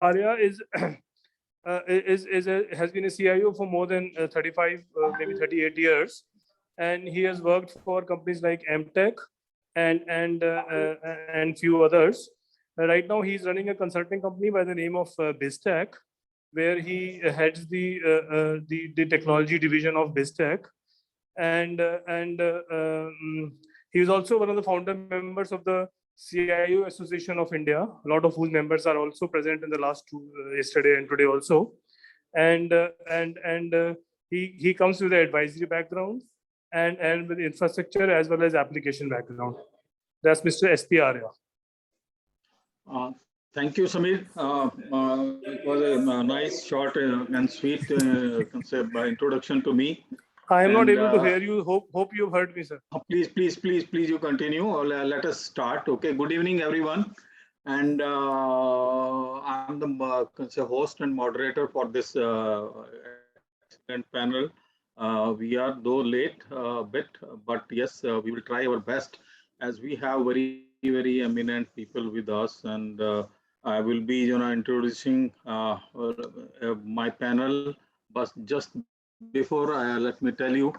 Arya has been a CIO for more than 35, maybe 38 years, and he has worked for companies like MTech and few others. Right now, he's running a consulting company by the name of BizTech, where he heads the technology division of BizTech, and he is also one of the founder members of the CIO Association of India, a lot of whose members are also present in the last two, yesterday and today also. And he comes with the advisory background and with infrastructure as well as application background. That's Mr. SP Arya. Thank you, Samir. It was a nice, short, and sweet concept introduction to me. I am not able to hear you. Hope you've heard me, sir. Please, you continue. Let us start. Okay. Good evening, everyone. And I'm the host and moderator for this excellent panel. We are though late a bit, but yes, we will try our best as we have very eminent people with us, and I will be introducing my panel. But just before, let me tell you,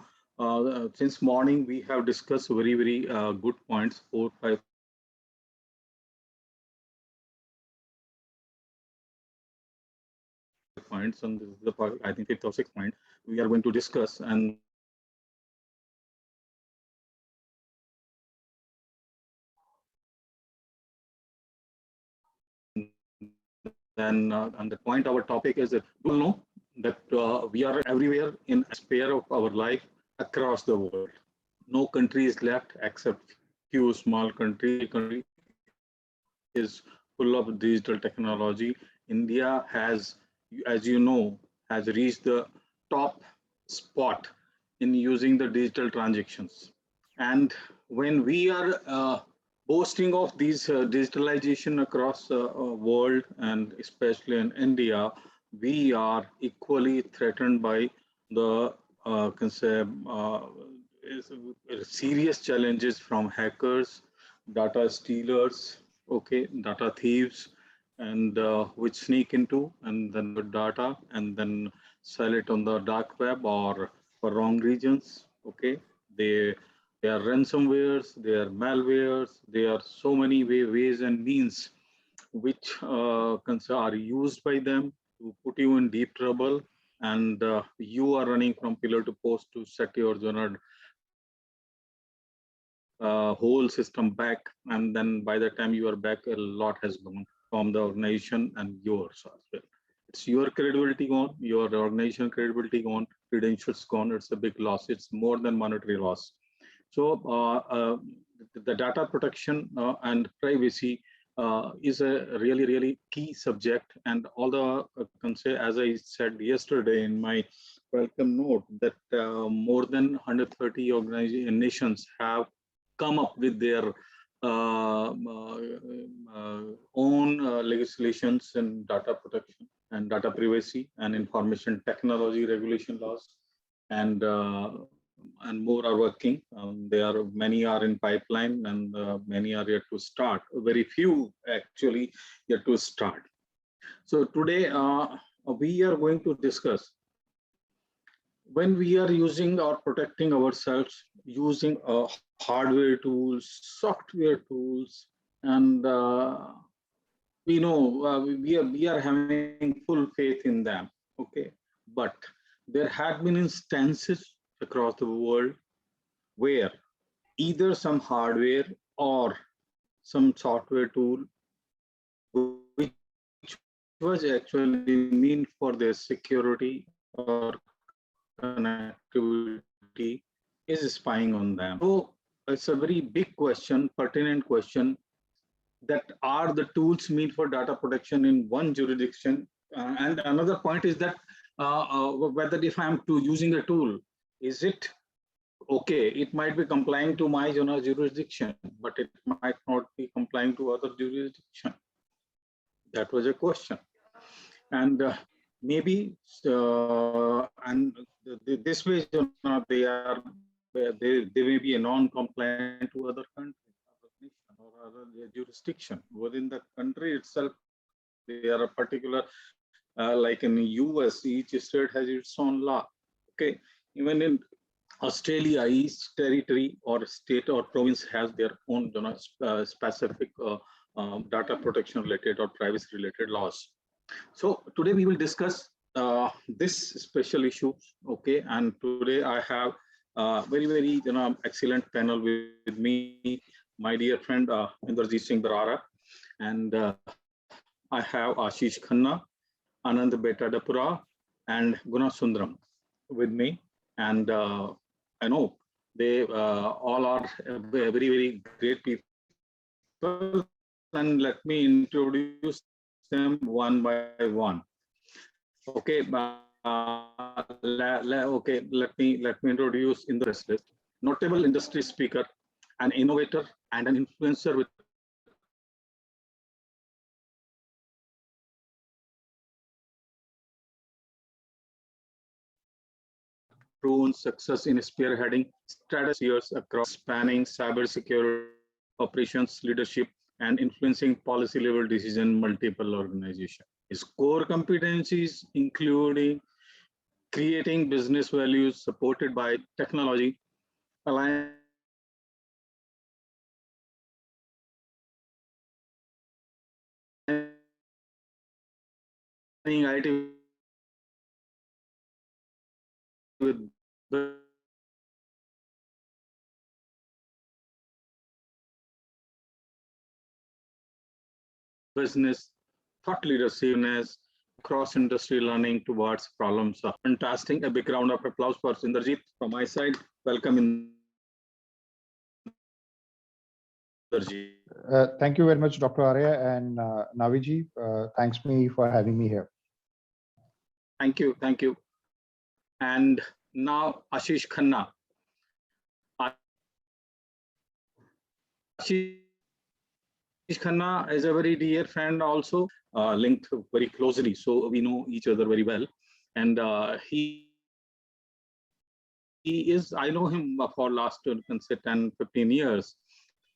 since morning we have discussed very good points, 4-5 points, and this is the part, I think 5th or 6th point we are going to discuss. And then on the point, our topic is that we know that we are everywhere in a sphere of our life across the world. No country is left except few small country is full of digital technology. India has, as you know, has reached the top spot in using the digital transactions. And when we are boasting of these digitalization across the world, and especially in India, we are equally threatened by the serious challenges from hackers, data stealers, okay, data thieves, and which sneak into and then the data and then sell it on the dark web or for wrong regions. Okay, they are ransomwares, they are malwares, there are so many ways and means which are used by them to put you in deep trouble, and you are running from pillar to post to set your whole system back, and then by the time you are back, a lot has gone from the organization and yours as well. It's your credibility gone, your organization credibility gone, credentials gone. It's a big loss. It's more than monetary loss. So the data protection and privacy is a really key subject. And although as I said yesterday in my welcome note, that more than 130 nations have come up with their own legislations in data protection and data privacy and information technology regulation laws, and more are working. Many are in pipeline, and many are yet to start. Very few actually yet to start. So today we are going to discuss when we are using or protecting ourselves using hardware tools, software tools, and we know we are having full faith in them. Okay, but there have been instances across the world where either some hardware or some software tool which was actually meant for their security or connectivity is spying on them. So it's a very big question, pertinent question, that are the tools meant for data protection in one jurisdiction? And another point is that whether if I'm using a tool, is it okay? It might be complying to my jurisdiction, but it might not be complying to other jurisdiction. That was a question. And maybe and this way they may be a non-compliant to other countries or other jurisdiction within the country itself. They are a particular, like in the US, each state has its own law. Okay, even in Australia, each territory or state or province has their own specific data protection related or privacy related laws. So today we will discuss this special issue. Okay, and today I have very excellent panel with me, my dear friend Inderjeet Singh and I have Ashish Khanna, Anant Bettadapura, and Gunamuthu with me. And I know they all are very great people. And let me introduce them one by one. Okay, okay. Let me introduce in the rest list. Notable industry speaker, an innovator, and an influencer with proven success in spearheading strategies across spanning cybersecurity, operations, leadership, and influencing policy level decision multiple organizations. His core competencies including creating business values supported by technology, aligning IT with business, thought leadership, cross-industry learning towards problem solving. Fantastic. A big round of applause for Inderjeet from my side. Welcome, Inderjeet. Thank you very much, Dr. Arya and Naviji. Thanks me for having me here. Thank you. And now Ashish Khanna. Ashish Khanna is a very dear friend also, linked very closely. So we know each other very well. And he is, I know him for last 10, 15 years.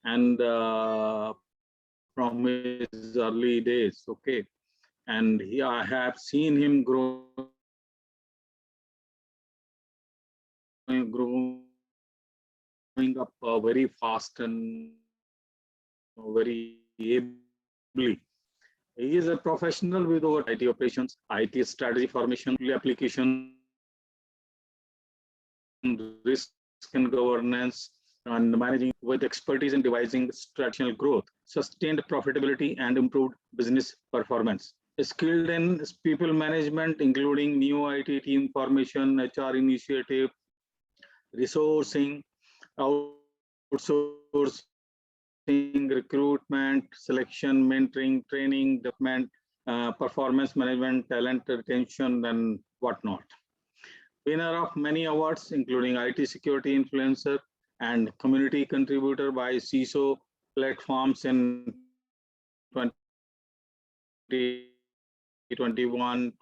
And from his early days, okay. And I have seen him growing up very fast and very ably. He is a professional with over IT operations, IT strategy formation, application, risk and governance, and managing with expertise in devising strategic growth, sustained profitability, and improved business performance. Skilled in people management, including new IT team formation, HR initiative, resourcing, outsourcing, recruitment, selection, mentoring, training, development, performance management, talent retention, and whatnot. Winner of many awards, including IT security influencer and community contributor by Cisco platforms in 2021,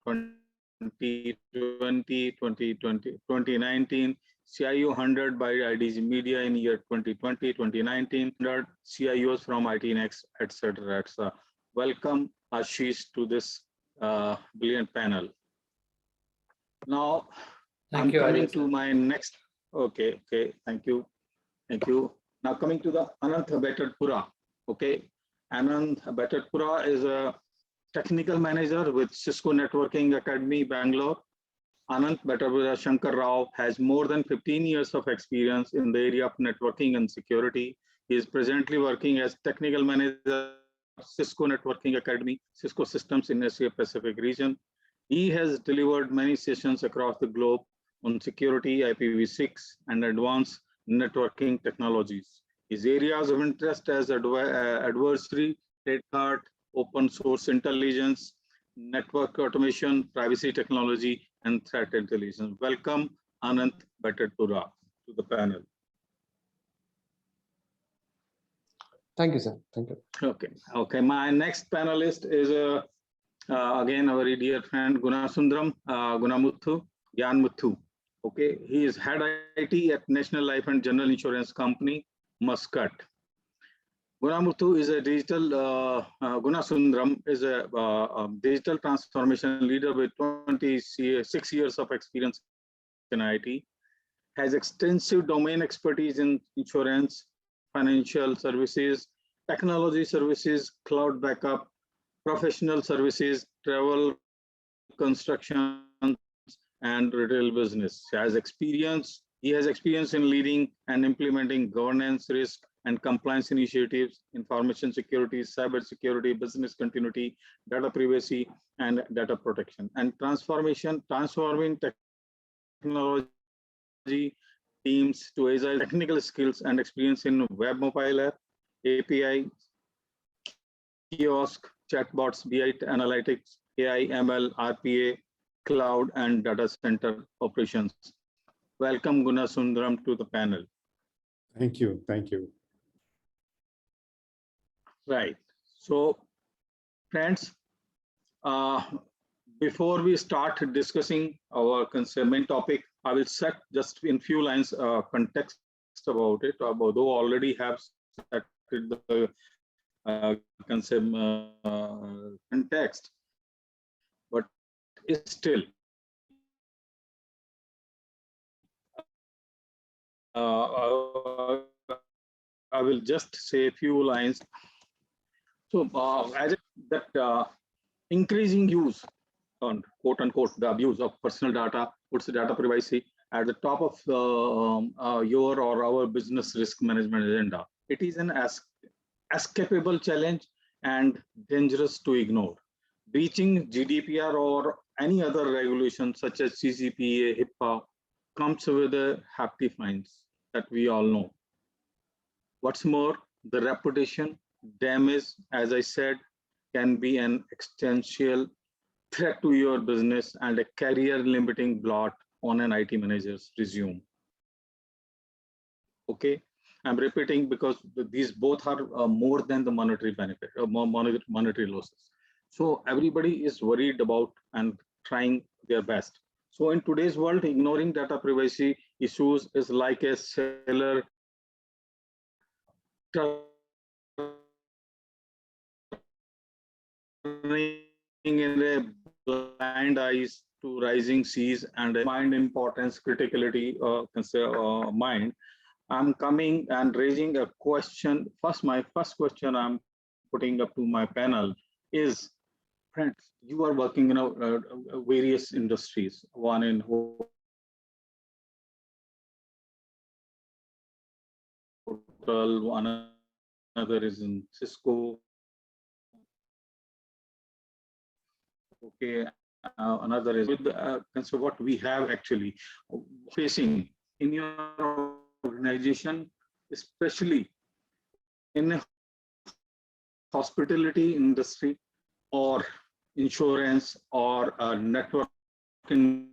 2020, 2019, CIO 100 by IDG Media in year 2020, 2019, 100 CIOs from IT Next, etc. Welcome, Ashish, to this brilliant panel. Now, I'm coming to my next. Okay, thank you. Now coming to the Anant Bettadapura. Okay, Anant Bettadapura is a technical manager with Cisco Networking Academy, Bangalore. Anant Bettadapura Shankar Rao has more than 15 years of experience in the area of networking and security. He is presently working as technical manager of Cisco Networking Academy, Cisco Systems in Asia Pacific region. He has delivered many sessions across the globe on security, IPv6, and advanced networking technologies. His areas of interest as adversary, red hat, open source intelligence, network automation, privacy technology, and threat intelligence. Welcome, Anant Bettadapura, to the panel. Thank you, sir. Thank you. Okay. My next panelist is again a very dear friend, Gunamuthu, Gnanasundaram. Okay, he is head IT at National Life and General Insurance Company, Muscat. Gunamuthu is a Gunanasundaram is a digital transformation leader with 26 years of experience in IT, has extensive domain expertise in insurance, financial services, technology services, cloud backup, professional services, travel, construction, and retail business. He has experience in leading and implementing governance, risk, and compliance initiatives, information security, cyber security, business continuity, data privacy, and data protection, and transforming technology teams to agile technical skills and experience in web mobile app, API, kiosk, chatbots, BI analytics, AI, ML, RPA, cloud, and data center operations. Welcome Gnanasundaram to the panel. Thank you. Thank you. Right. So, friends, before we start discussing our main topic, I will set just in few lines context about it, although already have set the context, but still I will just say a few lines. So as that increasing use, on quote unquote, the abuse of personal data puts data privacy at the top of your or our business risk management agenda. It is an escapable challenge and dangerous to ignore. Breaching GDPR or any other regulation such as CCPA, HIPAA comes with a hefty fines that we all know. What's more, the reputation damage, as I said, can be an existential threat to your business and a career limiting blot on an IT manager's resume. Okay, I'm repeating because these both are more than the monetary benefit, monetary losses. So everybody is worried about and trying their best. So in today's world, ignoring data privacy issues is like a sailor turning in a blind eyes to rising seas and a mind importance criticality mind. I'm coming and raising a question. My first question I'm putting up to my panel is, friends, you are working in various industries, one in hotel, another is in Cisco. Okay, another is with so what we have actually facing in your organization, especially in a hospitality industry or insurance or network industry.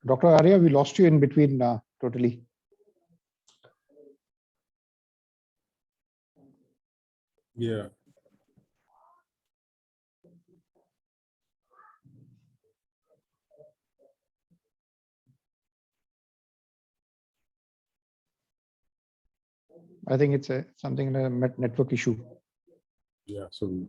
Dr. Arya, we lost you in between totally. Yeah. I think it's something in a network issue. Yeah. So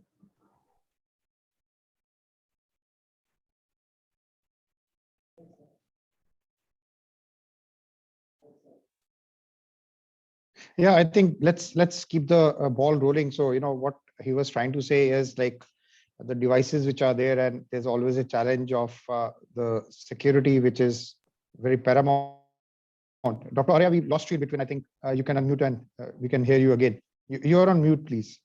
Yeah, I think let's keep the ball rolling. So what he was trying to say is like the devices which are there, and there's always a challenge of the security, which is very paramount. Dr. Arya, we lost you in between. I think you can unmute and we can hear you again. You're on mute, please.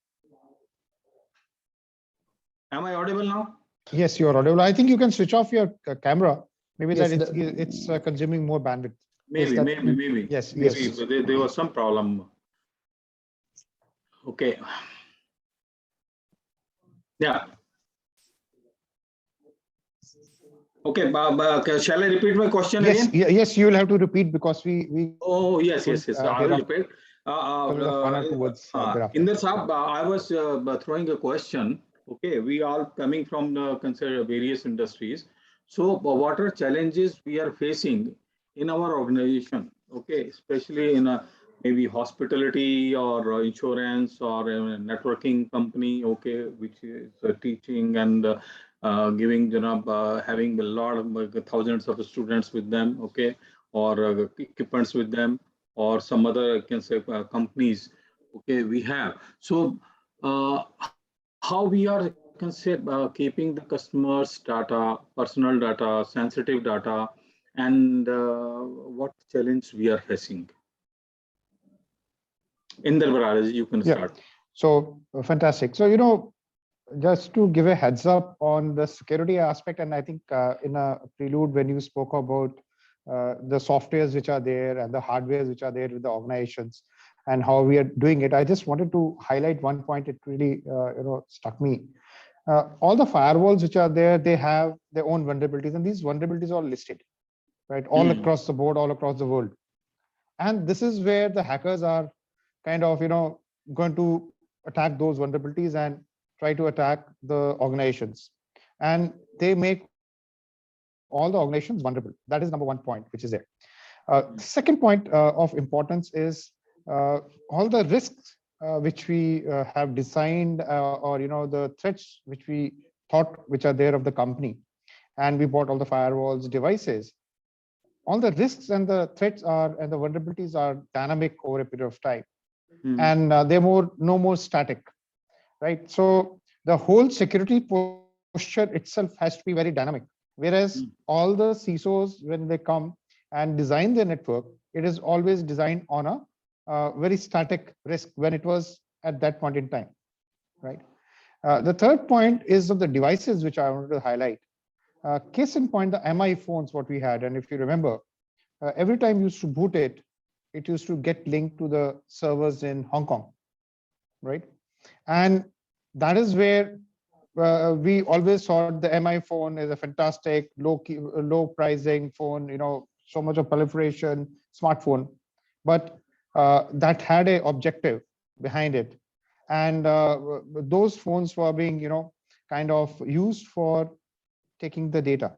Am I audible now? Yes, you're audible. I think you can switch off your camera. Maybe Yes, that it's consuming more bandwidth. Maybe. Yes, Maybe yes. there was some problem. Okay. Yeah. Okay, shall I repeat my question Yes, again? yes, you will have to repeat because we Oh, yes, couldn't yes, yes. I hear will off repeat. because of the funnel towards thereafter. Inder Saab, I was throwing a question. Okay, we all coming from the consider various industries. So, what are challenges we are facing in our organization? Okay, especially in a maybe hospitality or insurance or a networking company. Okay, which is teaching and giving, having a lot of thousands of students with them. Okay, or equipments with them, or some other, I can say, companies. Okay, we have. So, how we are, I can say, keeping the customers' data, personal data, sensitive data, and what challenge we are facing. Inder, you can Yeah. start. So fantastic. So, you know, just to give a heads up on the security aspect, and I think in a prelude when you spoke about the softwares which are there and the hardwares which are there with the organizations and how we are doing it, I just wanted to highlight one point. It really struck me. All the firewalls which are there, they have their own vulnerabilities, and these vulnerabilities are listed, right, all across the board, all across the world. And this is where the hackers are kind of going to attack those vulnerabilities and try to attack the organizations, and they make all the organizations vulnerable. That is number one point which is there. Second point of importance is all the risks which we have designed, or the threats which we thought which are there of the company, and we bought all the firewalls devices. All the risks and the threats are and the vulnerabilities are dynamic over a period of time, and they're no more static, right? So the whole security posture itself has to be very dynamic. Whereas all the CISOs, when they come and design their network, it is always designed on a very static risk when it was at that point in time, right? The third point is of the devices which I wanted to highlight. Case in point, the MI phones, what we had, and if you remember, every time you used to boot it, it used to get linked to the servers in Hong Kong, right? And that is where we always thought the MI phone is a fantastic low pricing phone, so much of proliferation smartphone, but that had a objective behind it, and those phones were being kind of used for taking the data.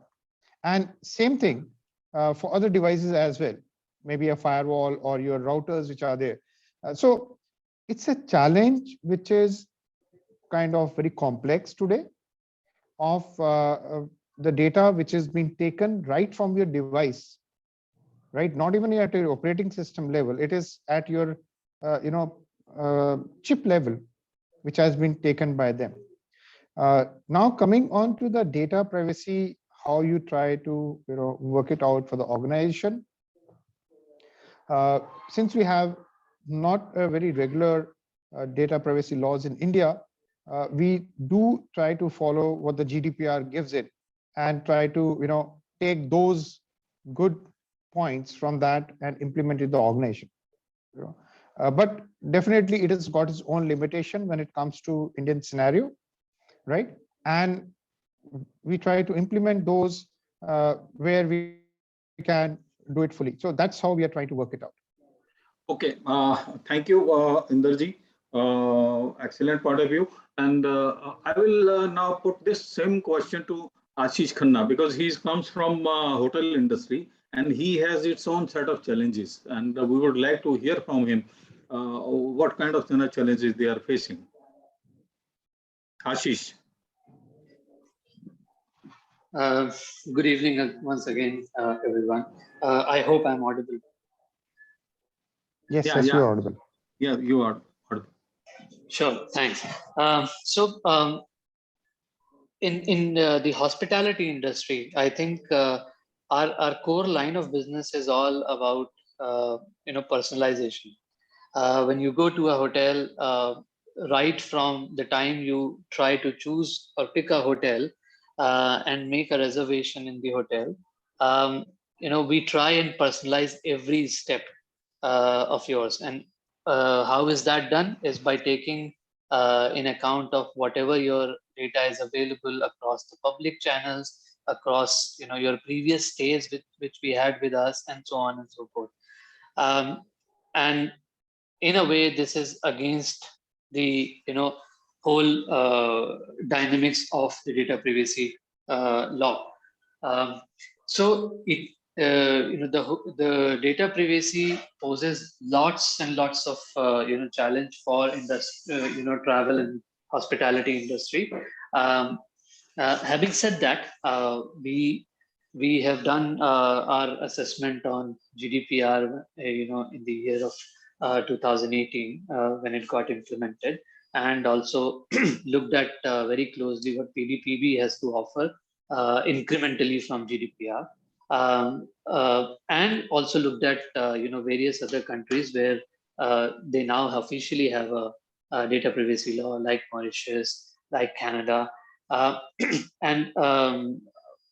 And same thing for other devices as well, maybe a firewall or your routers which are there. So it's a challenge which is kind of very complex today, of the data which is being taken right from your device, right? Not even at your operating system level, it is at your chip level, which has been taken by them. Now coming on to the data privacy, how you try to work it out for the organization. Since we have not a very regular data privacy laws in India, we do try to follow what the GDPR gives it and try to take those good points from that and implement it in the organization. But definitely it has got its own limitation when it comes to Indian scenario, right? And we try to implement those where we can do it fully. So that's how we are trying to work it out. Okay, thank you, Inderji. Excellent point of view. And I will now put this same question to Ashish Khanna, because he comes from hotel industry and he has its own set of challenges. And we would like to hear from him what kind of challenges they are facing. Ashish. Good evening once again, everyone. I hope I'm audible. Yes, yes, you're audible. Yeah, you are audible. Sure, thanks. In the hospitality industry, I think our core line of business is all about personalization. When you go to a hotel, right from the time you try to choose or pick a hotel and make a reservation in the hotel, we try and personalize every step of yours. And how is that done? Is by taking in account of whatever your data is available across the public channels, across your previous stays which we had with us, and so on and so forth. And in a way, this is against the whole dynamics of the data privacy law. So it the data privacy poses lots and lots of challenge for travel and hospitality industry. Having said that, we have done our assessment on GDPR, in the year of 2018 when it got implemented, and also looked at very closely what PDPB has to offer incrementally from GDPR, and also looked at various other countries where they now officially have a data privacy law, like Mauritius, like Canada, and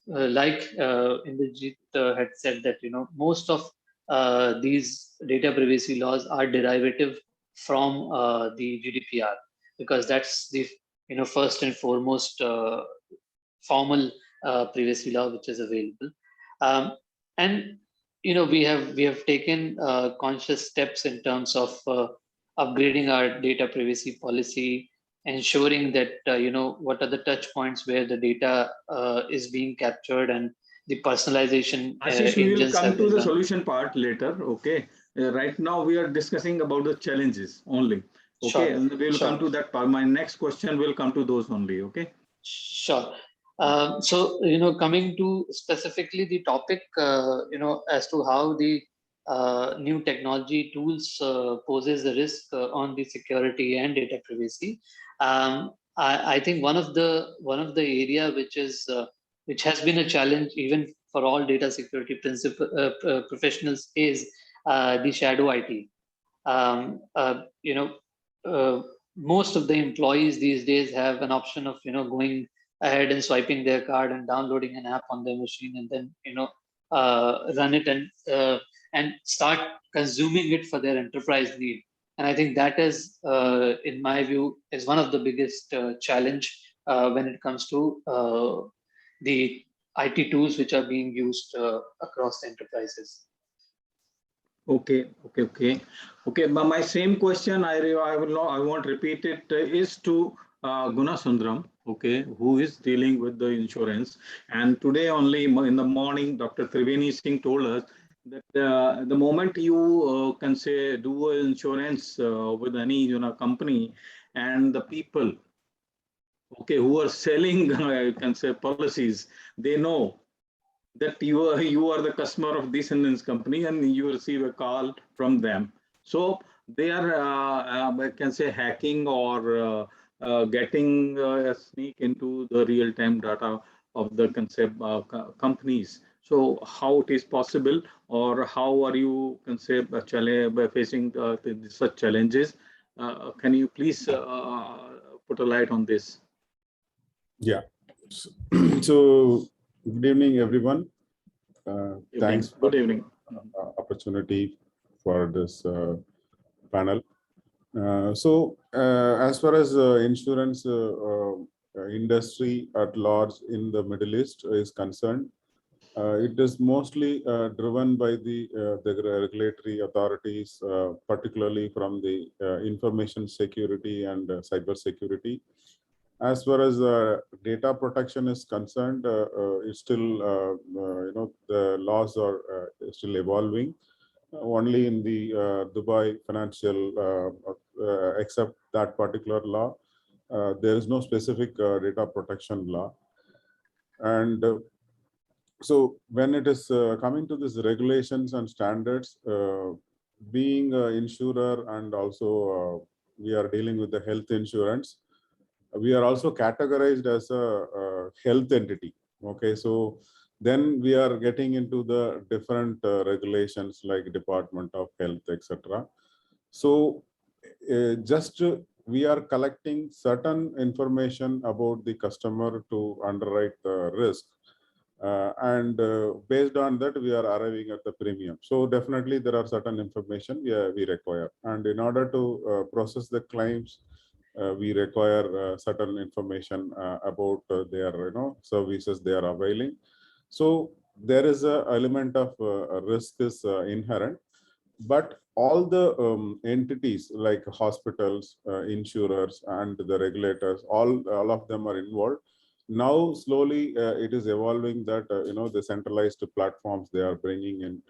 like Inderjeet had said that most of these data privacy laws are derivative from the GDPR, because that's the first and foremost formal privacy law which is available. And we have taken conscious steps in terms of upgrading our data privacy policy, ensuring that what are the touch points where the data is being captured, and the personalization Ashish, we will engines come have to been the done. solution part later. Okay. Right now we are discussing about the challenges only. Okay. Sure, And we will come sure. to that part. My next question will come to those only. Okay. Sure. So, coming to specifically the topic, as to how the new technology tools poses a risk on the security and data privacy. I think one of the area which has been a challenge even for all data security professionals is the shadow IT. Uh, you know, Most of the employees these days have an option of going ahead and swiping their card and downloading an app on their machine, and then run it and start consuming it for their enterprise need. And I think that is, in my view, is one of the biggest challenge when it comes to the IT tools which are being used across the enterprises. Okay. But my same question, I will not, I won't repeat it, is to Gunamuthu, okay, who is dealing with the insurance. And today only in the morning, Dr. Triveni Singh told us that the moment you can say do insurance with any company, and the people, okay, who are selling you can say policies, they know that you are the customer of this insurance company, and you receive a call from them. So they are I can say hacking or getting a sneak into the real time data of the concept companies. So how it is possible, or how are you can say facing such challenges? Can you please put a light on this? Yeah. So good evening, everyone. Thanks for Good evening. opportunity for this panel. As far as insurance industry at large in the Middle East is concerned, it is mostly driven by the regulatory authorities, particularly from the information security and cyber security. As far as data protection is concerned, it's still the laws are still evolving. Only in the Dubai financial, except that particular law, there is no specific data protection law. And so when it is coming to these regulations and standards, being an insurer, and also we are dealing with the health insurance, we are also categorized as a health entity. Okay, so then we are getting into the different regulations like Department of Health, etc. So we are collecting certain information about the customer to underwrite the risk. And based on that, we are arriving at the premium. So definitely there are certain information we require. And in order to process the claims, we require certain information about their services they are availing. So there is a element of risk is inherent, but all the entities like hospitals, insurers, and the regulators, all of them are involved. Now slowly it is evolving that the centralized platforms they are bringing in,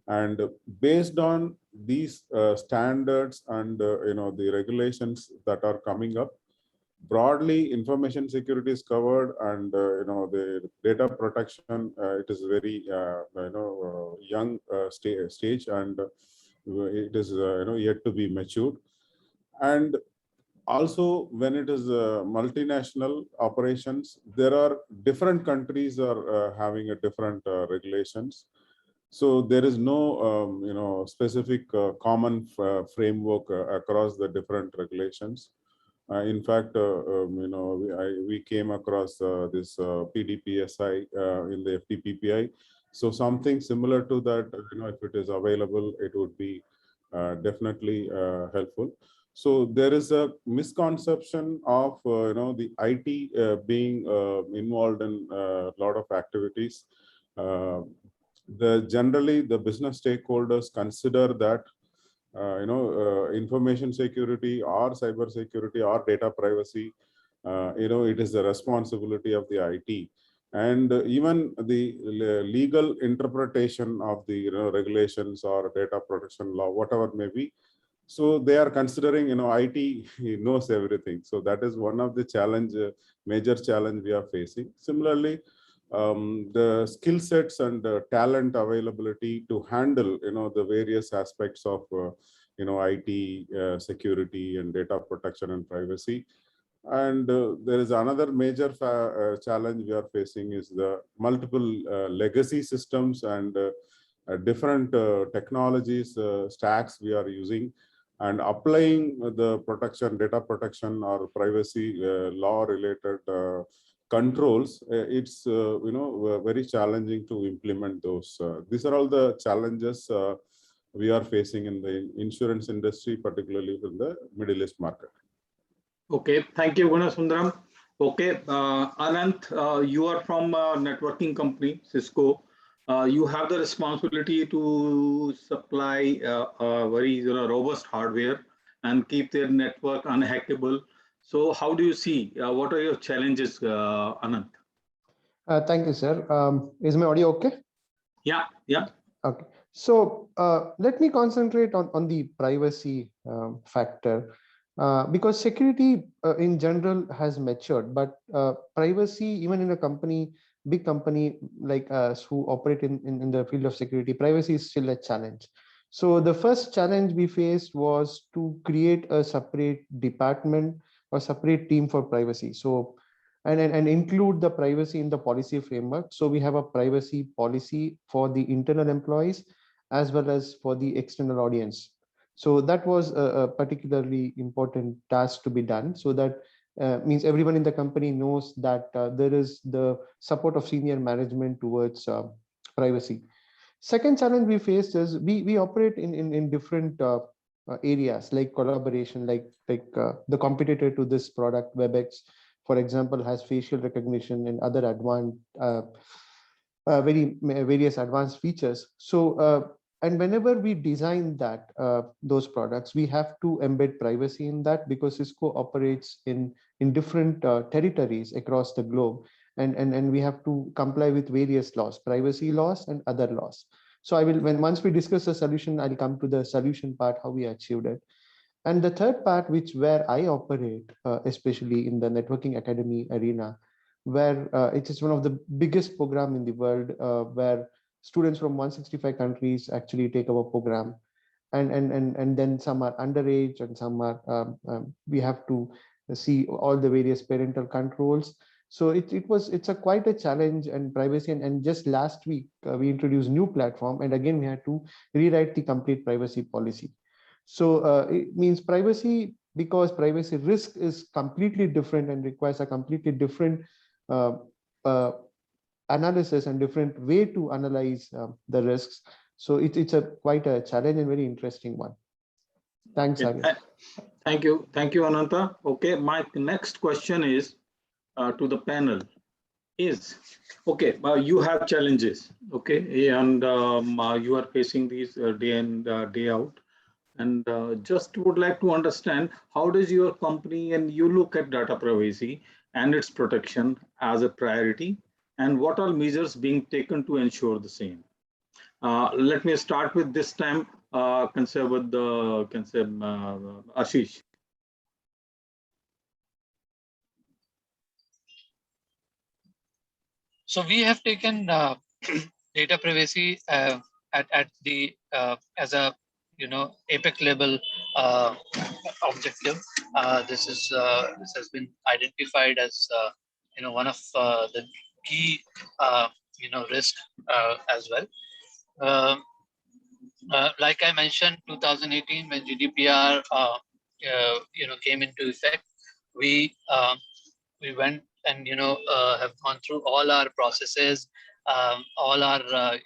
and based on these standards and the regulations that are coming up, broadly information security is covered, and the data protection it is very young stage, and it is yet to be matured. And also when it is multinational operations, there are different countries are having a different regulations. So there is no specific common framework across the different regulations. In fact, we came across this PDPSI in the FTPPI. So something similar to that, if it is available, it would be definitely helpful. So there is a misconception of the IT being involved in a lot of activities. Generally the business stakeholders consider that information security or cyber security or data privacy, it is the responsibility of the IT, and even the legal interpretation of the regulations or data protection law, whatever may be. So they are considering IT knows everything. So that is one of the challenge, major challenge we are facing. Similarly, the skill sets and talent availability to handle the various aspects of IT security and data protection and privacy. And there is another major challenge we are facing is the multiple legacy systems and different technologies stacks we are using, and applying the protection, data protection or privacy law related controls. It's very challenging to implement those. These are all the challenges we are facing in the insurance industry, particularly in the Middle East market. Okay, thank you, Gunamuthu. Okay, Anant, you are from a networking company, Cisco. You have the responsibility to supply very robust hardware and keep their network unhackable. So how do you see, what are your challenges, Anant? Thank you, sir. Is my audio okay? Yeah, yeah. Okay. So let me concentrate on the privacy factor, because security in general has matured, but privacy, even in a company, big company like us who operate in the field of security, privacy is still a challenge. So the first challenge we faced was to create a separate department or separate team for privacy. So and include the privacy in the policy framework. So we have a privacy policy for the internal employees as well as for the external audience. So that was a particularly important task to be done, so that means everyone in the company knows that there is the support of senior management towards privacy. Second challenge we faced is we operate in different areas like collaboration, like the competitor to this product, Webex, for example, has facial recognition and other advanced, various advanced features. So, and whenever we design that those products, we have to embed privacy in that, because Cisco operates in different territories across the globe, and we have to comply with various laws, privacy laws and other laws. So I will, once we discuss the solution, I'll come to the solution part, how we achieved it. And the third part, where I operate, especially in the networking academy arena, where it is one of the biggest program in the world, where students from 165 countries actually take our program, and then some are underage and some are we have to see all the various parental controls. So it's quite a challenge and privacy, and just last week we introduced new platform, and again we had to rewrite the complete privacy policy. So it means privacy, because privacy risk is completely different and requires a completely different analysis and different way to analyze the risks. So it's quite a challenge and very interesting one. Thanks, Arya. Thank you, Ananta. Okay, my next question is to the panel. Is okay. You have challenges, okay, and you are facing these day in day out. And just would like to understand, how does your company and you look at data privacy and its protection as a priority, and what are measures being taken to ensure the same? Let me start with this time, Ashish. So we have taken data privacy at the as a apex level objective. This has been identified as one of the key risk as well. Like I mentioned, 2018 when GDPR came into effect, we went and have gone through all our processes, all our uh,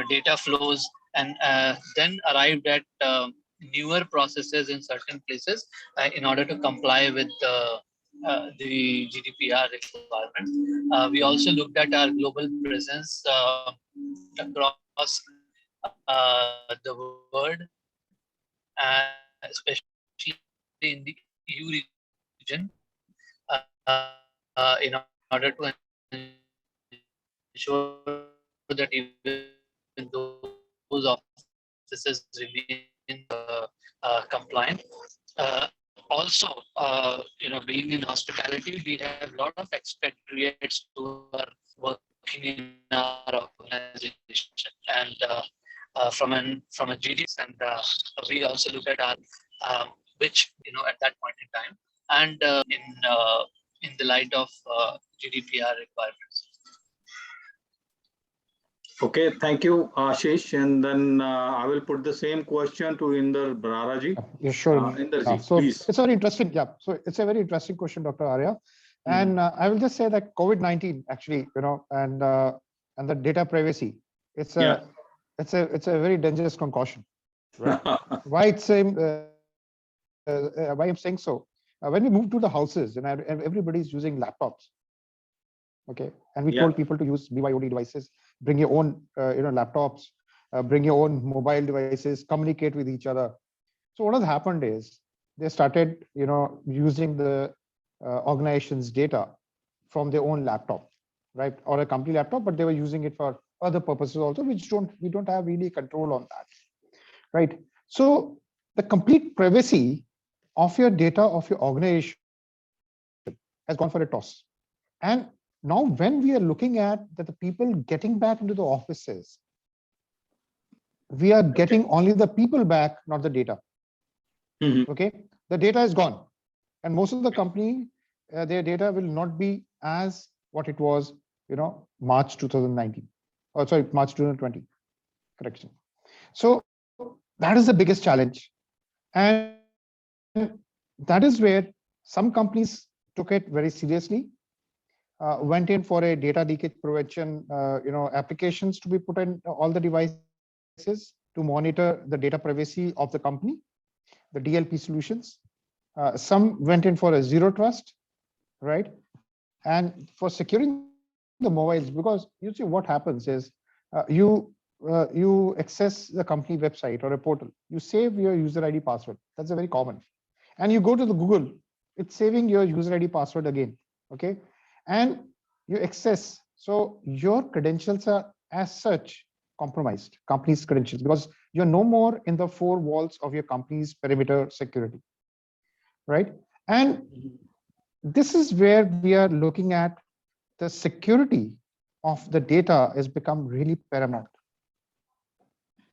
data flows, and then arrived at newer processes in certain places in order to comply with the GDPR requirements. We also looked at our global presence across the world, especially in the EU region, in order to ensure that even those offices remain compliant. Also, being in hospitality, we have a lot of expatriates who are working in our organization, and from a GDP, and we also look at our which at that point in time, and in the light of GDPR requirements. Okay, thank you, Ashish. And then I will put the same question to Inder Braraji. Yeah, sure. Inderji, So please. it's very interesting. Yeah. So it's a very interesting question, Dr. Arya. And I will just say that COVID-19 actually, and the data privacy, it's a very dangerous concoction. Right? Why I'm saying so? When we moved to the houses, and everybody's using laptops. Okay, and we told people to use BYOD devices, bring your own, laptops, bring your own mobile devices, communicate with each other. So what has happened is they started, using the organization's data from their own laptop, right, or a company laptop, but they were using it for other purposes also, which we don't have really control on that, right? So the complete privacy of your data of your organization has gone for a toss, and now, when we are looking at that the people getting back into the offices, we are getting only the people back, not the data. Okay, the data is gone, and most of the company, their data will not be as what it was, March 2019, or sorry, March 2020. Correction. So that is the biggest challenge, and that is where some companies took it very seriously. Went in for a data leakage prevention, applications to be put in all the devices to monitor the data privacy of the company, the DLP solutions. Some went in for a zero trust, right? And for securing the mobiles, because you see what happens is you access the company website or a portal, you save your user ID password. That's a very common. And you go to the Google, it's saving your user ID password again. Okay. And you access, so your credentials are as such compromised, company's credentials, because you're no more in the four walls of your company's perimeter security, right? And this is where we are looking at the security of the data has become really paramount.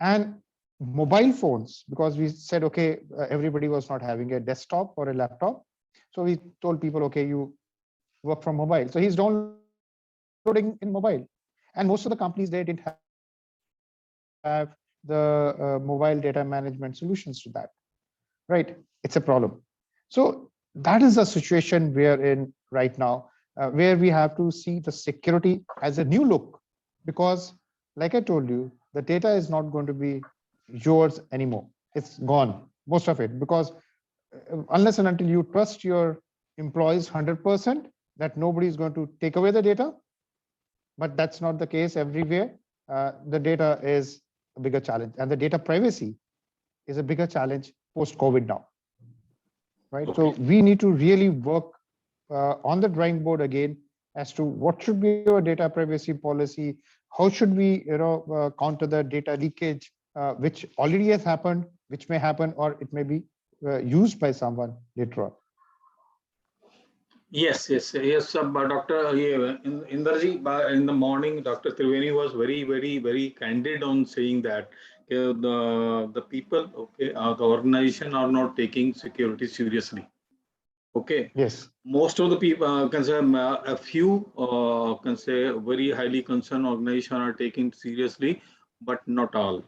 And mobile phones, because we said, okay, everybody was not having a desktop or a laptop. So we told people, okay, you work from mobile. So he's downloading in mobile, and most of the companies, they didn't have the mobile data management solutions to that, right? It's a problem. So that is the situation we are in right now, where we have to see the security as a new look, because like I told you, the data is not going to be yours anymore. It's gone, most of it, because unless and until you trust your employees 100% that nobody is going to take away the data, but that's not the case everywhere. The data is a bigger challenge, and the data privacy is a bigger challenge post-COVID now, right? Okay. So we need to really work on the drawing board again as to what should be our data privacy policy, how should we counter the data leakage, which already has happened, which may happen, or it may be used by someone later on. Yes, but Dr. Inderjeet, in the morning, Dr. Triveni was very candid on saying that the people, the organization are not taking security seriously. Okay. Yes. Most of the people can say a few can say very highly concerned organization are taking seriously, but not all.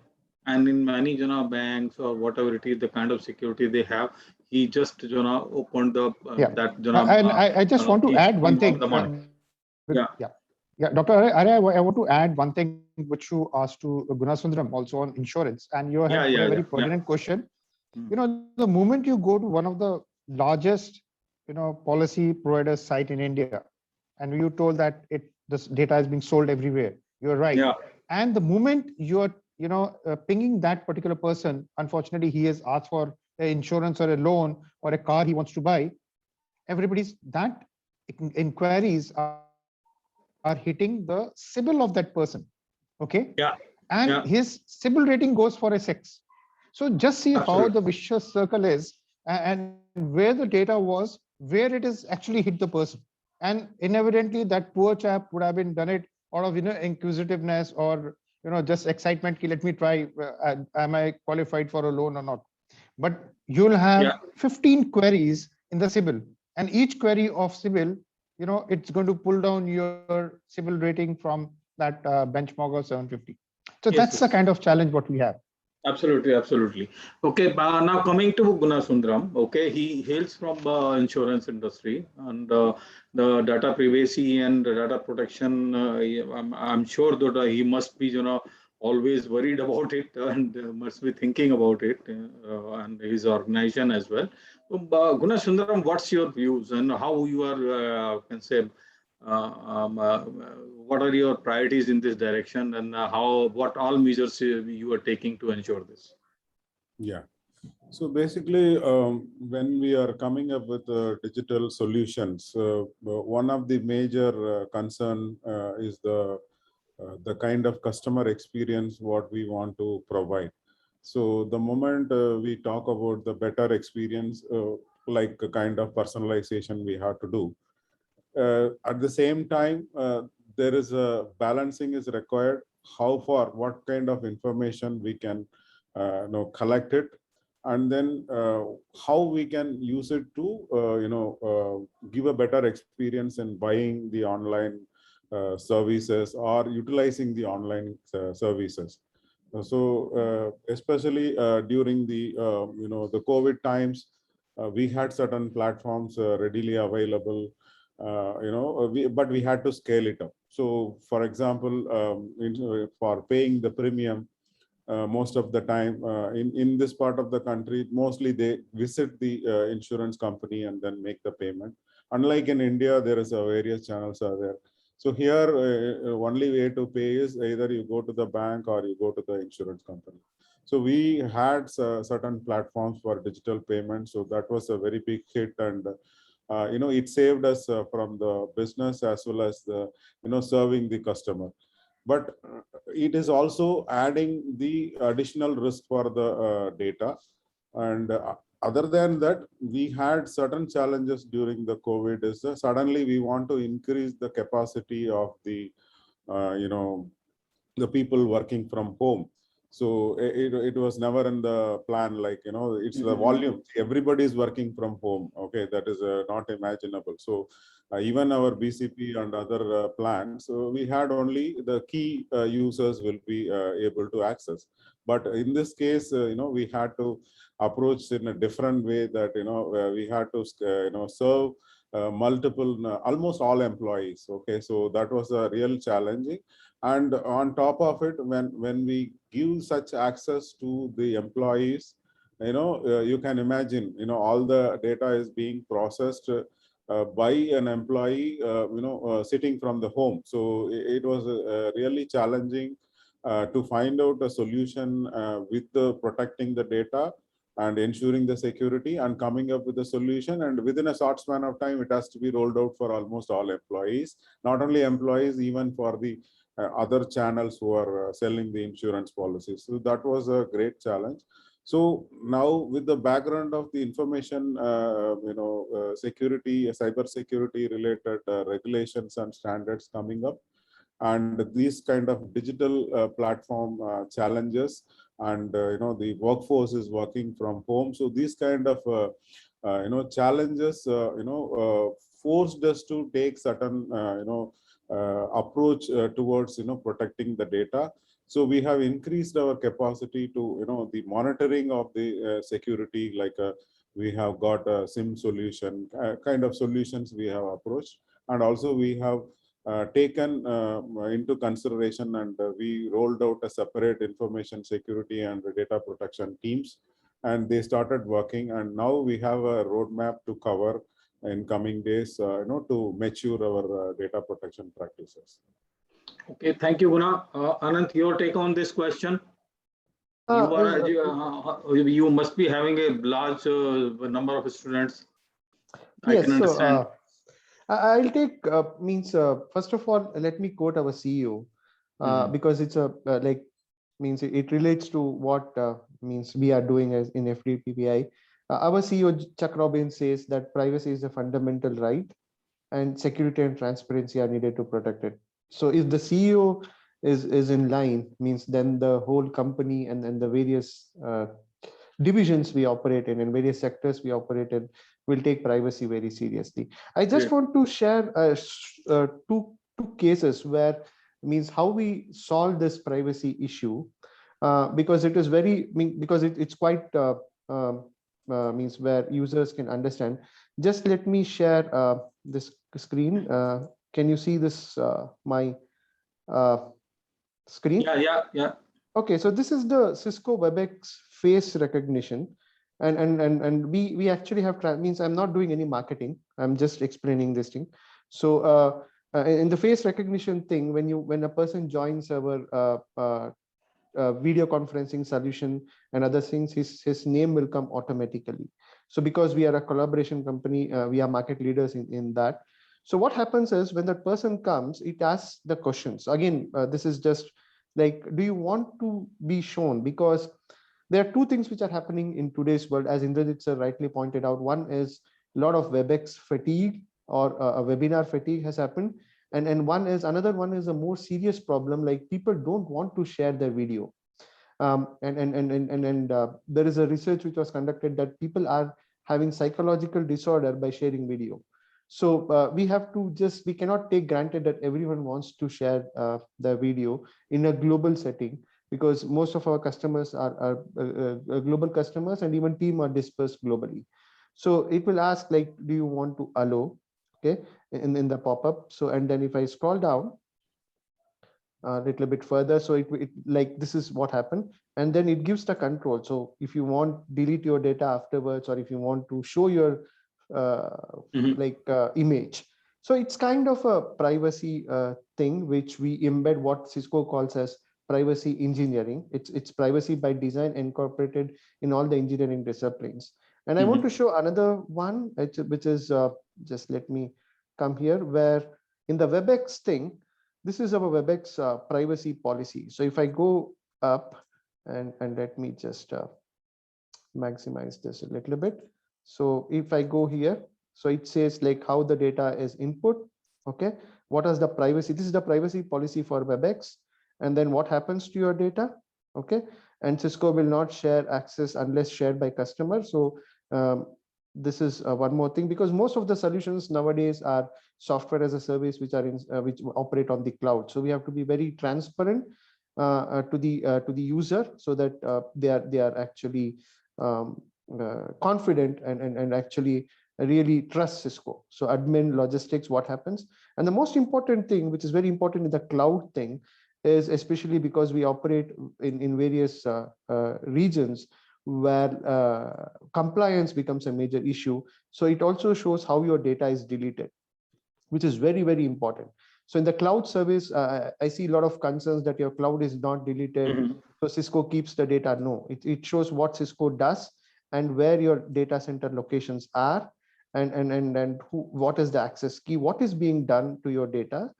And in many banks or whatever it is, the kind of security they have, he just opened the that and I just want to add one thing. Yeah. Dr. Arya, I want to add one thing which you asked to Gunamuthu also on insurance, and you have put a very pertinent question. The moment you go to one of the largest policy provider site in India, and you told that this data is being sold everywhere, you're right. Yeah. And the moment you're pinging that particular person, unfortunately he has asked for an insurance or a loan or a car he wants to buy, everybody's that inquiries are hitting the CIBIL of that person. Okay. Yeah. And his CIBIL rating goes for a 6. So just see how the vicious circle is, and where the data was, where it is actually hit the person. And inevitably that poor chap would have been done it out of inquisitiveness or just excitement. Let me try. Am I qualified for a loan or not? But you'll have 15 queries in the CIBIL, and each query of CIBIL, it's going to pull down your CIBIL rating from that benchmark of 750. So that's the kind of challenge what we have. Absolutely. Okay, now coming to Gunamuthu. Okay, he hails from insurance industry, and the data privacy and data protection. I'm sure that he must be, always worried about it and must be thinking about it, and his organization as well. So, Gunamuthu, what's your views and how you are can say? What are your priorities in this direction, and what all measures you are taking to ensure this? Yeah. So basically, when we are coming up with digital solutions, one of the major concern is the kind of customer experience what we want to provide. So the moment we talk about the better experience, like a kind of personalization we have to do. At the same time, there is a balancing is required. How far, what kind of information we can collect it, and then how we can use it to give a better experience in buying the online services or utilizing the online services. So especially during the the COVID times, we had certain platforms readily available. But we had to scale it up. So, for example, for paying the premium, most of the time in this part of the country, mostly they visit the insurance company and then make the payment. Unlike in India, there is various channels are there. So here, only way to pay is either you go to the bank or you go to the insurance company. So we had certain platforms for digital payments. So that was a very big hit, and it saved us from the business as well as the serving the customer. But it is also adding the additional risk for the data. And other than that, we had certain challenges during the COVID. Is suddenly we want to increase the capacity of the the people working from home. So it was never in the plan, like, it's the volume. Everybody is working from home. Okay, that is not imaginable. So even our BCP and other plans, so we had only the key users will be able to access. But in this case, we had to approach in a different way that, we had to, serve multiple, almost all employees. Okay, so that was a real challenging. And on top of it, when we give such access to the employees, you can imagine, all the data is being processed by an employee, sitting from the home. So it was really challenging to find out a solution with protecting the data and ensuring the security and coming up with a solution. And within a short span of time, it has to be rolled out for almost all employees, not only employees, even for the other channels who are selling the insurance policies. So that was a great challenge. So now, with the background of the information, security, cyber security related regulations and standards coming up, and these kind of digital platform challenges, and the workforce is working from home. So these kind of challenges forced us to take certain approach towards protecting the data. So we have increased our capacity to the monitoring of the security, like we have got a SIM solution kind of solutions we have approached, and also we have taken into consideration, and we rolled out a separate information security and data protection teams, and they started working. And now we have a roadmap to cover in coming days, to mature our data protection practices. Okay, thank you, Guna. Anant, your take on this question? You must be having a large number of students. I can understand. So, I'll take first of all, let me quote our CEO because it's a it relates to what we are doing as in FDPPI. Our CEO Chuck Robbins says that privacy is a fundamental right, and security and transparency are needed to protect it. So if the CEO is in line, then the whole company and then the various divisions we operate in and various sectors we operate in will take privacy very seriously. I just want to share two cases where how we solve this privacy issue, because it is very it's quite where users can understand. Just let me share this screen. Can you see this my screen? Yeah. Okay, so this is the Cisco Webex face recognition, and we actually have I'm not doing any marketing. I'm just explaining this thing. So in the face recognition thing, when a person joins our video conferencing solution and other things, his name will come automatically. So because we are a collaboration company, we are market leaders in that. So what happens is when that person comes, it asks the questions. Again, this is just like, do you want to be shown? Because there are two things which are happening in today's world, as Inderjeet sir rightly pointed out. One is a lot of Webex fatigue or a webinar fatigue has happened. And another one is a more serious problem, like people don't want to share their video. There is a research which was conducted that people are having psychological disorder by sharing video. So we cannot take granted that everyone wants to share the video in a global setting, because most of our customers are global customers, and even team are dispersed globally. So it will ask like, do you want to allow? Okay, in the pop-up. So, and then if I scroll down a little bit further, so it like this is what happened, and then it gives the control. So if you want, delete your data afterwards, or if you want to show your image. So it's kind of a privacy thing which we embed, what Cisco calls as privacy engineering. It's privacy by design incorporated in all the engineering disciplines. And I want to show another one, which is just let me come here, where in the Webex thing, this is our Webex privacy policy. So if I go up and let me just maximize this a little bit. So if I go here, so it says like how the data is input. Okay, what is the privacy? This is the privacy policy for Webex. And then what happens to your data? Okay, and Cisco will not share access unless shared by customer. So this is one more thing, because most of the solutions nowadays are software as a service, which are which operate on the cloud. So we have to be very transparent to the user, so that they are actually confident and actually really trust Cisco. So admin, logistics, what happens? And the most important thing, which is very important in the cloud thing, is especially because we operate in various regions where compliance becomes a major issue. So it also shows how your data is deleted, which is very, very important. So in the cloud service, I see a lot of concerns that your cloud is not deleted. So Cisco keeps the data. No, it shows what Cisco does and where your data center locations are, and what is the access key, what is being done to your data.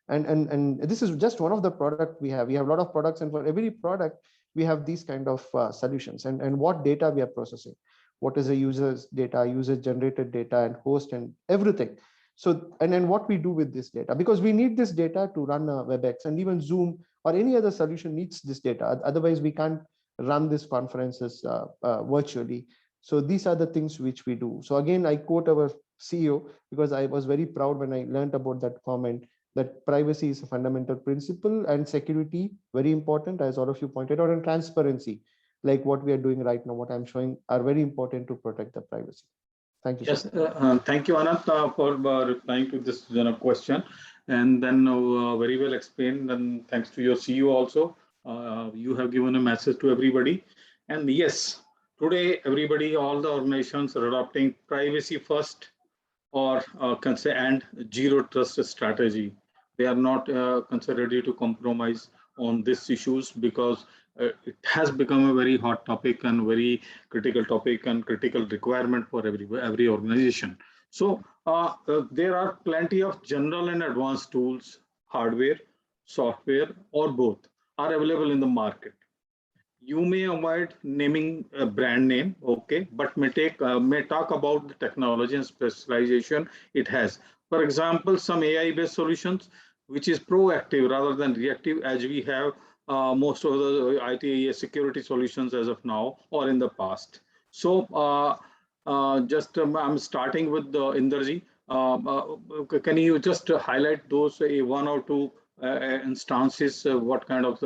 And this is just one of the product we have. We have a lot of products, and for every product, we have these kind of solutions, and what data we are processing, what is the user's data, user generated data, and host, and everything. So, and then what we do with this data, because we need this data to run a Webex, and even Zoom or any other solution needs this data. Otherwise, we can't run these conferences virtually. So these are the things which we do. So again, I quote our CEO, because I was very proud when I learned about that comment, that privacy is a fundamental principle, and security, very important, as all of you pointed out, and transparency, like what we are doing right now, what I'm showing, are very important to protect the privacy. Thank you. Yes, thank you, Anant, for replying to this question, and then very well explained. And thanks to your CEO also, you have given a message to everybody. And yes, today everybody, all the organizations are adopting privacy first, or can say, and zero trust strategy. They are not ready to compromise on these issues, because it has become a very hot topic and very critical topic and critical requirement for every organization. So there are plenty of general and advanced tools, hardware, software, or both are available in the market. You may avoid naming a brand name, okay, but may talk about the technology and specialization it has. For example, some AI-based solutions, which is proactive rather than reactive, as we have most of the IT security solutions as of now or in the past. So I'm starting with Inderji. Can you just highlight those one or two instances, what kind of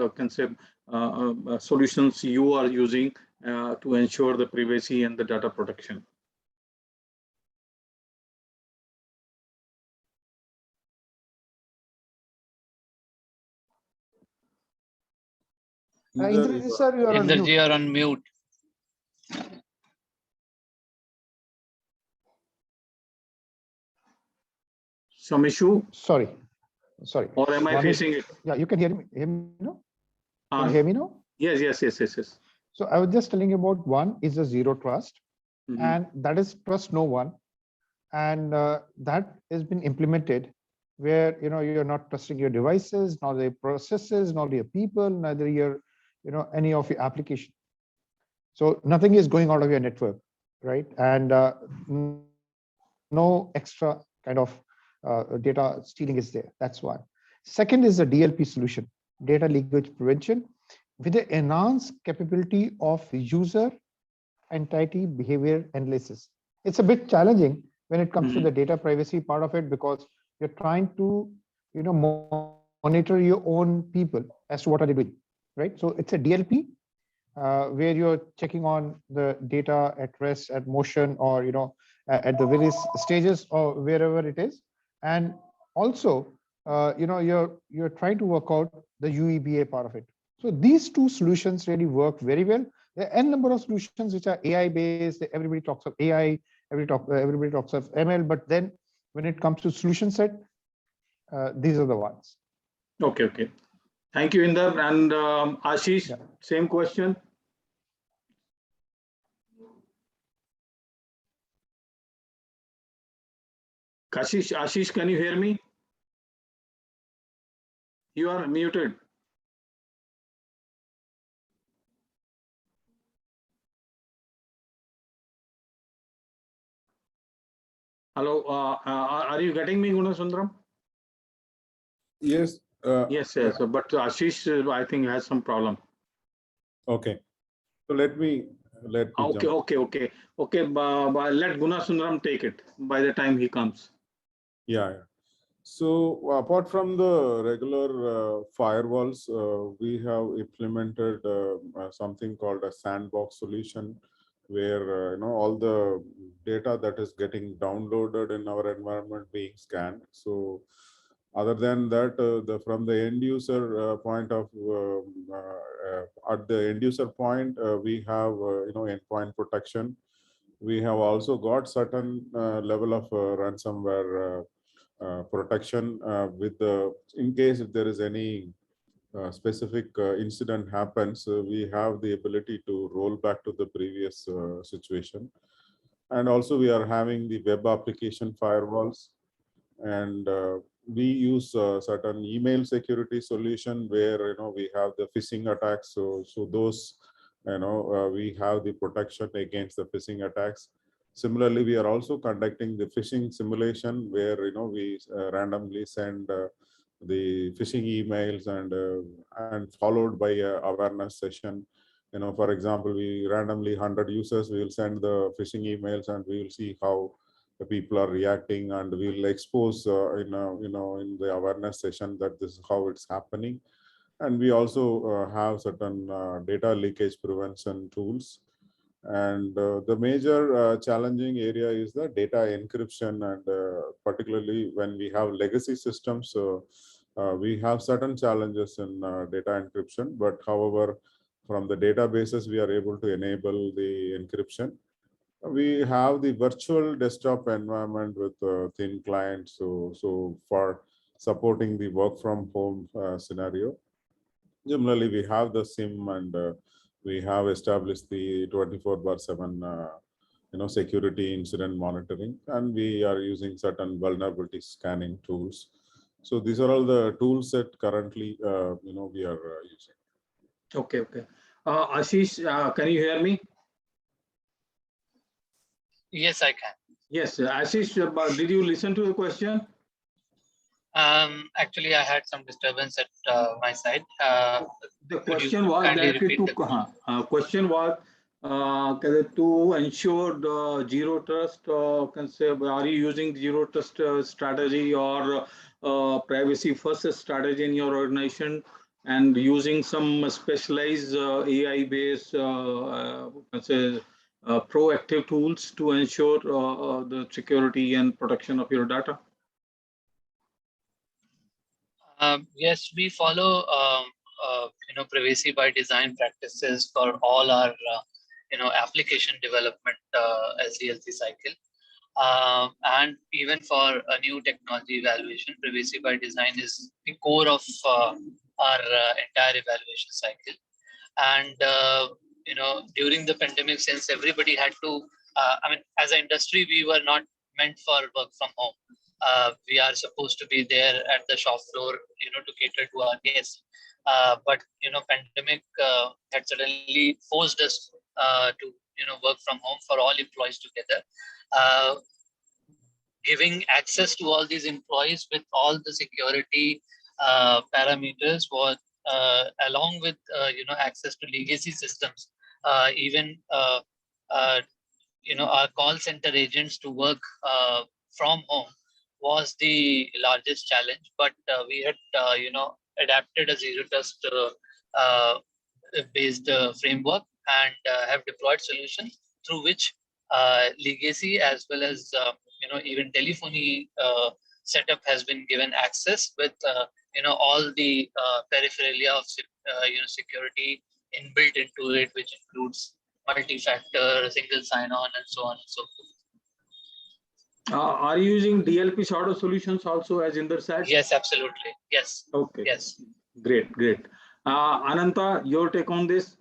solutions you are using to ensure the privacy and the data protection? Inderjeet sir, you are on Inderjeet, mute. you are on mute. Some issue? Sorry. Or am I facing it? Yeah, you can hear me now? Can you hear me now? Yes. So I was just telling you about one is a zero trust, and that is trust no one. And that has been implemented where, you're not trusting your devices, nor the processes, nor your people, neither your, any of your application. So nothing is going out of your network, right? And no extra kind of data stealing is there. That's one. Second is the DLP solution, data leakage prevention, with the enhanced capability of user entity behavior analysis. It's a bit challenging when it comes to the data privacy part of it, because you're trying to, monitor your own people as to what are they doing, right? So it's a DLP where you're checking on the data at rest, at motion, or at the various stages or wherever it is, and also you're trying to work out the UEBA part of it. So these two solutions really work very well. There are n number of solutions which are AI based. Everybody talks of AI, everybody talks of ML, but then when it comes to solution set, these are the ones. Okay. Thank you, Inder. And Ashish, yeah. Same question. Ashish, can you hear me? You are muted. Hello, are you getting me, Gunamuthu? Yes. Yes. But Ashish, I think, has some problem. Okay. So let me Okay. Let Gunamuthu take it by the time he comes. Yeah. So apart from the regular firewalls, we have implemented something called a sandbox solution, where all the data that is getting downloaded in our environment being scanned. So other than that, from the end user point of at the end user point, we have endpoint protection. We have also got certain level of ransomware protection with the, in case if there is any specific incident happens, we have the ability to roll back to the previous situation. And also we are having the web application firewalls, and we use certain email security solution where we have the phishing attacks. So those we have the protection against the phishing attacks. Similarly, we are also conducting the phishing simulation where we randomly send the phishing emails and followed by a awareness session. For example, we randomly 100 users, we will send the phishing emails and we will see how the people are reacting, and we will expose in the awareness session that this is how it's happening. And we also have certain data leakage prevention tools. And the major challenging area is the data encryption, and particularly when we have legacy systems, we have certain challenges in data encryption. But however, from the databases, we are able to enable the encryption. We have the virtual desktop environment with thin clients, so for supporting the work from home scenario. Similarly, we have the SIM, and we have established the 24/7 security incident monitoring, and we are using certain vulnerability scanning tools. So these are all the tools that currently we are using. Okay, okay. Ashish, can you hear me? Yes, I can. Yes, Ashish, did you listen to the question? Actually, I had some disturbance at my side. The question was that question was to ensure the zero trust. Are you using zero trust strategy or privacy first strategy in your organization, and using some specialized AI based proactive tools to ensure the security and protection of your data? Yes, we follow privacy by design practices for all our application development SDLC cycle, and even for a new technology evaluation, privacy by design is the core of our entire evaluation cycle. And during the pandemic, since everybody had to, as an industry, we were not meant for work from home. We are supposed to be there at the shop floor, to cater to our guests. But pandemic had suddenly forced us to work from home for all employees together. Giving access to all these employees with all the security parameters was along with access to legacy systems, even our call center agents to work from home was the largest challenge. But we had adapted a zero trust based framework, and have deployed solutions through which legacy as well as even telephony setup has been given access with all the peripheralia of security inbuilt into it, which includes multi-factor, single sign-on, and so on and so forth. Are you using DLP sort of solutions also, as Inder said? Yes, absolutely. Yes. Okay. Yes. Great, great. Ananta, your take on this?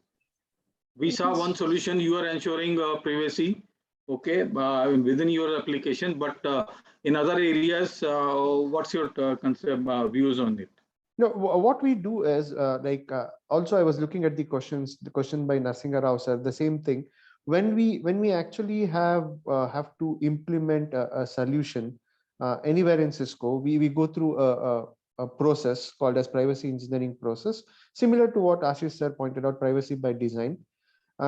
We saw one solution, you are ensuring privacy, okay, within your application, but in other areas, what's your views on it? No, what we do is also I was looking at the question by Narsinga Rao sir, the same thing. When we actually have to implement a solution anywhere in Cisco, we go through a process called as privacy engineering process, similar to what Ashish sir pointed out, privacy by design.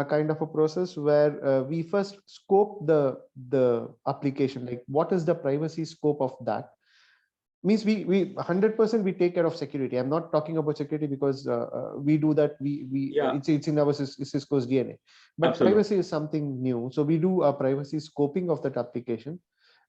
Kind of a process where we first scope the application, like what is the privacy scope of that. means we 100% we take care of security. I'm not talking about security because we do that. It's in our Cisco's DNA. But Absolutely. privacy is something new. So we do a privacy scoping of that application,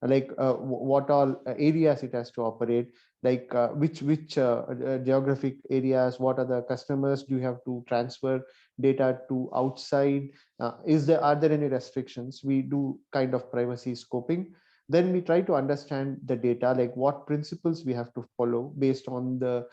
like what all areas it has to operate, like which geographic areas, what are the customers do you have to transfer data to outside, are there any restrictions? We do kind of privacy scoping. Then we try to understand the data, like what principles we have to follow based on the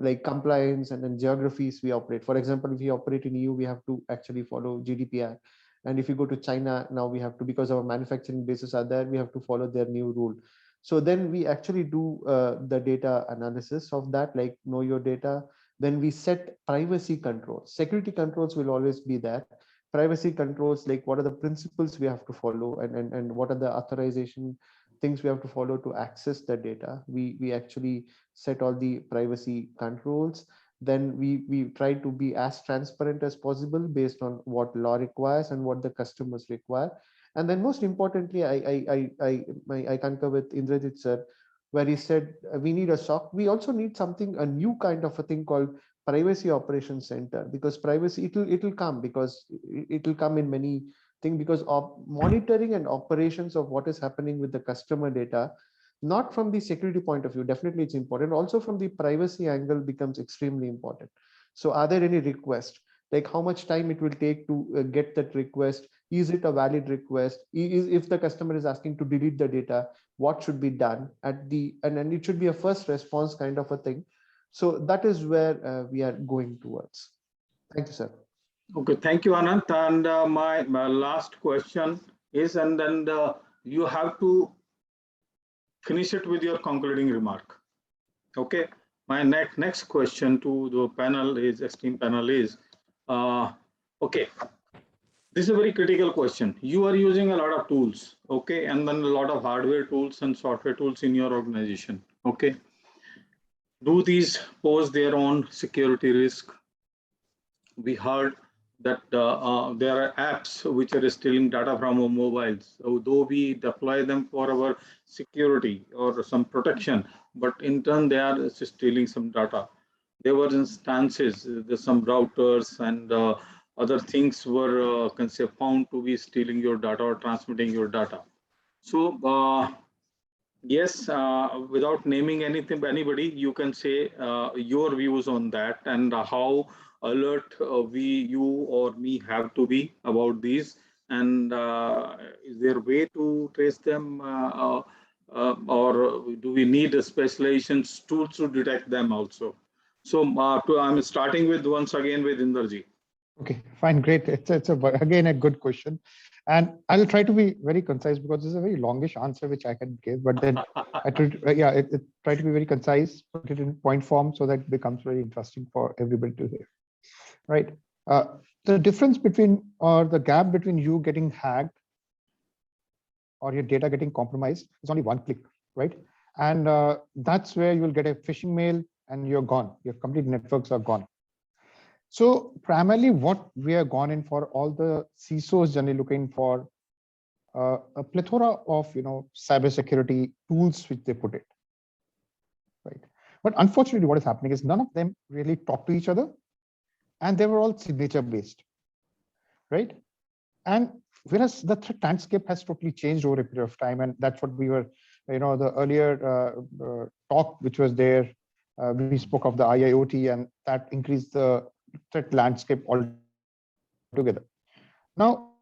like compliance and then geographies we operate. For example, if we operate in EU, we have to actually follow GDPR. And if you go to China, now we have to, because our manufacturing bases are there, we have to follow their new rule. So then we actually do the data analysis of that, like know your data. Then we set privacy controls. Security controls will always be there. Privacy controls, like what are the principles we have to follow, and what are the authorization things we have to follow to access the data. We actually set all the privacy controls. Then we try to be as transparent as possible based on what law requires and what the customers require. And then most importantly, I concur with Inderjeet sir, where he said we need a SOC. We also need something, a new kind of a thing called privacy operations center, because privacy it'll come, because it'll come in many things, because of monitoring and operations of what is happening with the customer data, not from the security point of view, definitely it's important, also from the privacy angle becomes extremely important. So are there any requests, like how much time it will take to get that request? Is it a valid request? If the customer is asking to delete the data, what should be done at the, and it should be a first response kind of a thing. So that is where we are going towards. Thank you, sir. Okay, thank you, Anant. And my last question is, and then you have to finish it with your concluding remark. Okay, my next question to the panel is, esteemed panel is, okay, this is a very critical question. You are using a lot of tools, okay, and then a lot of hardware tools and software tools in your organization, okay. Do these pose their own security risk? We heard that there are apps which are stealing data from our mobiles. So though we deploy them for our security or some protection, but in turn they are stealing some data. There were instances, there's some routers and other things were found to be stealing your data or transmitting your data. So yes, without naming anybody, you can say your views on that and how alert you or me have to be about these, and is there a way to trace them, or do we need a specialization tools to detect them also? So I'm starting with once again with Inderjeet. Okay, fine, great. It's again a good question, and I'll try to be very concise because this is a very longish answer which I can give. But then I try to be very concise, put it in point form so that it becomes very interesting for everybody to hear. Right. The difference between, or the gap between you getting hacked or your data getting compromised is only one click, right? And that's where you will get a phishing mail and you're gone. Your complete networks are gone. So primarily what we are gone in for, all the CISOs generally looking for a plethora of cybersecurity tools which they put it, right? But unfortunately, what is happening is none of them really talk to each other, and they were all signature based, right? And whereas the threat landscape has totally changed over a period of time, and that's what we were, the earlier talk which was there, we spoke of the IIoT, and that increased the threat landscape altogether. Now,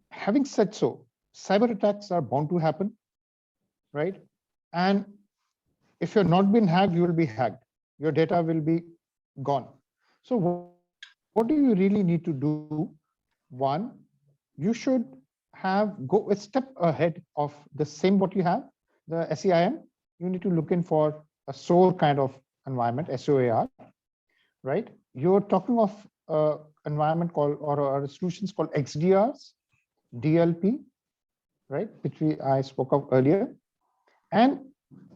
having said so, cyber attacks are bound to happen, right? And if you're not been hacked, you will be hacked. Your data will be gone. So what do you really need to do? One, you should go a step ahead of the same what you have, the SEIM. You need to look in for a SOAR kind of environment, SOAR, right? You're talking of environment called, or solutions called XDRs, DLP, right, which I spoke of earlier. And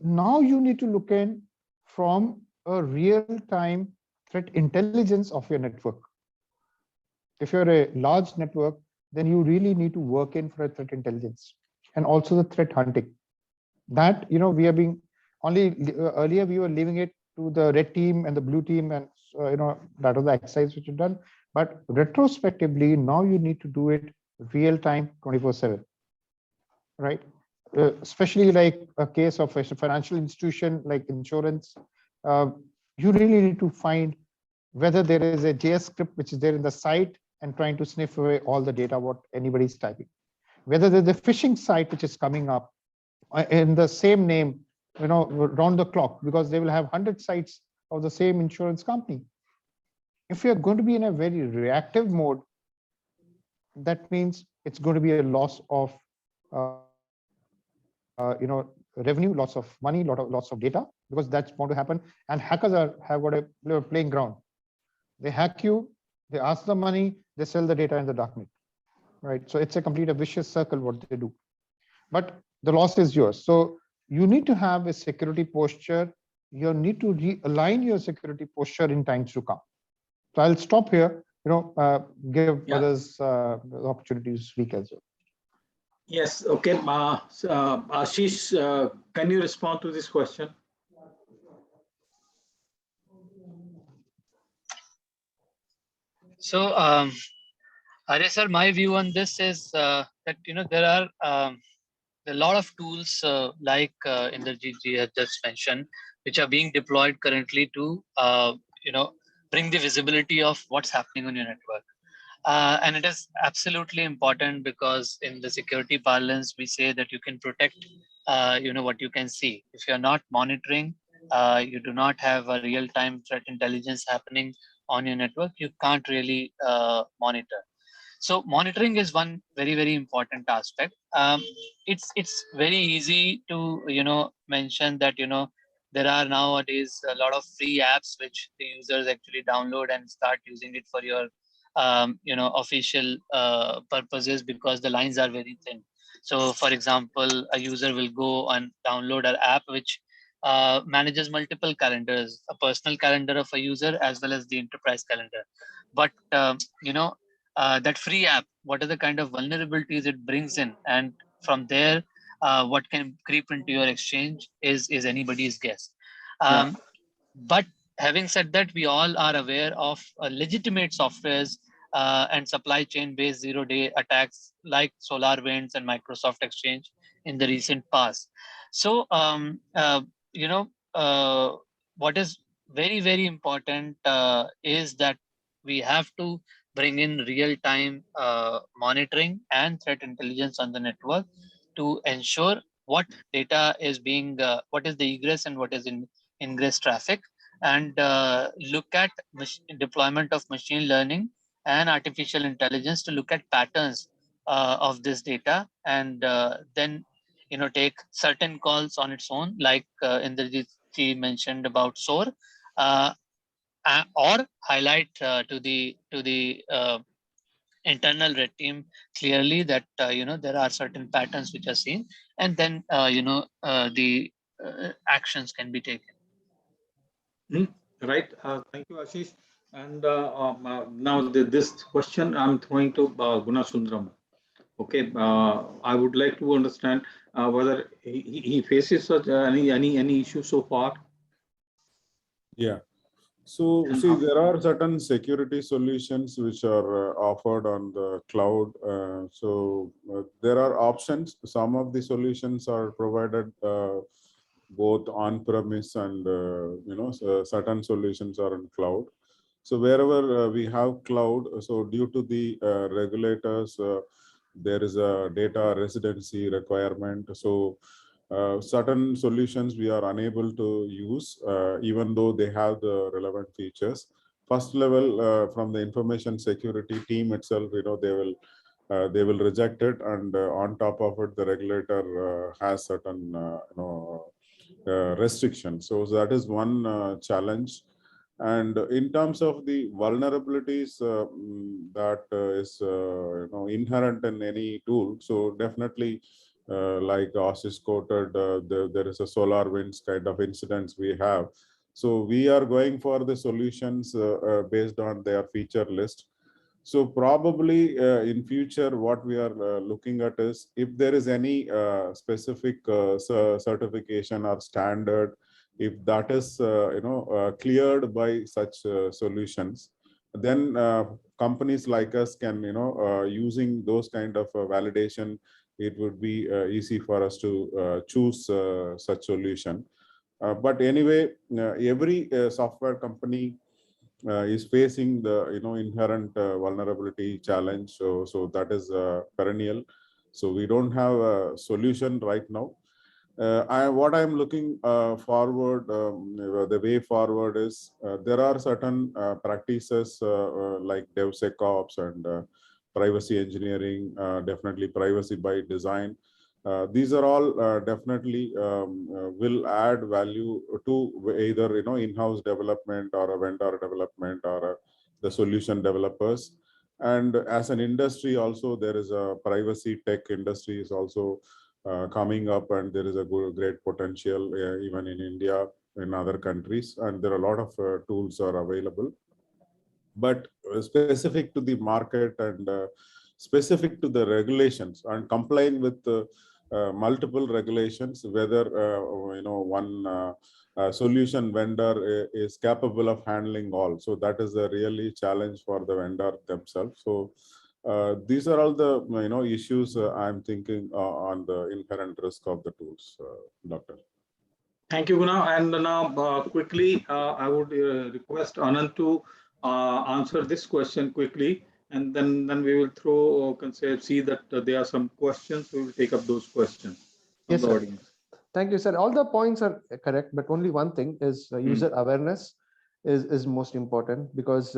now you need to look in from a real-time threat intelligence of your network. If you're a large network, then you really need to work in for a threat intelligence and also the threat hunting. That we are being Earlier we were leaving it to the red team and the blue team, and that was the exercise which you done. But retrospectively, now you need to do it real time, 24/7, right? Especially like a case of a financial institution like insurance, you really need to find whether there is a JS script which is there in the site and trying to sniff away all the data what anybody's typing. Whether there's a phishing site which is coming up in the same name, round the clock, because they will have 100 sites of the same insurance company. If you're going to be in a very reactive mode, that means it's going to be a loss of revenue, lots of money, lots of data, because that's going to happen. And hackers have got a playing ground. They hack you, they ask the money, they sell the data in the darknet, right? So it's a complete vicious circle what they do. But the loss is yours. So you need to have a security posture. You need to realign your security posture in times to come. So I'll stop here. Give others the opportunity to speak as well. Yes. Okay. Ashish, can you respond to this question? So, Arya sir, my view on this is that there are a lot of tools like Inderjeet ji has just mentioned, which are being deployed currently to bring the visibility of what's happening on your network. And it is absolutely important, because in the security parlance, we say that you can protect what you can see. If you're not monitoring, you do not have a real-time threat intelligence happening on your network, you can't really monitor. So monitoring is one very, very important aspect. It's very easy to mention that there are nowadays a lot of free apps which the users actually download and start using it for your official purposes, because the lines are very thin. So for example, a user will go and download an app which manages multiple calendars, a personal calendar of a user as well as the enterprise calendar. But that free app, what are the kind of vulnerabilities it brings in, and from there what can creep into your exchange is anybody's guess. But having said that, we all are aware of legitimate softwares and supply chain based zero-day attacks like SolarWinds and Microsoft Exchange in the recent past. So what is very, very important is that we have to bring in real-time monitoring and threat intelligence on the network to ensure what data is being, what is the egress and what is in ingress traffic, and look at deployment of machine learning and artificial intelligence to look at patterns of this data, and then take certain calls on its own, like Inderjeet ji mentioned about SOAR, or highlight to the internal red team clearly that there are certain patterns which are seen, and then the actions can be taken. Right. Thank you, Ashish. And now this question I'm throwing to Gunamuthu. Okay. I would like to understand whether he faces such any issue so far. Yeah. So see, there are certain security solutions which are offered on the cloud. There are options. Some of the solutions are provided both on-premise and certain solutions are in cloud. So wherever we have cloud, so due to the regulators, there is a data residency requirement. So certain solutions we are unable to use, even though they have the relevant features. First level, from the information security team itself, they will reject it, and on top of it, the regulator has certain restrictions. So that is one challenge. And in terms of the vulnerabilities that is inherent in any tool, so definitely. Like Ashish quoted, there is a SolarWinds kind of incidents we have. So we are going for the solutions based on their feature list. So probably in future, what we are looking at is if there is any specific certification or standard, if that is cleared by such solutions, then companies like us can using those kind of validation, it would be easy for us to choose such solution. But anyway, every software company is facing the inherent vulnerability challenge. So that is perennial. So we don't have a solution right now. What I'm looking forward, the way forward is there are certain practices like DevSecOps and privacy engineering, definitely privacy by design. These are all definitely will add value to either in-house development or a vendor development or the solution developers. And as an industry also, there is a privacy tech industry is also coming up, and there is a great potential even in India, in other countries, and there are a lot of tools are available. But specific to the market and specific to the regulations and complying with multiple regulations, whether one solution vendor is capable of handling all. So that is a really challenge for the vendor themselves. So these are all the issues I'm thinking on the inherent risk of the tools, Doctor. Thank you, Guna. And now quickly, I would request Anant to answer this question quickly, and then we will see that there are some questions. We will take up those questions from Yes, the sir. audience. Thank you, sir. All the points are correct, but only one thing is user awareness is most important, because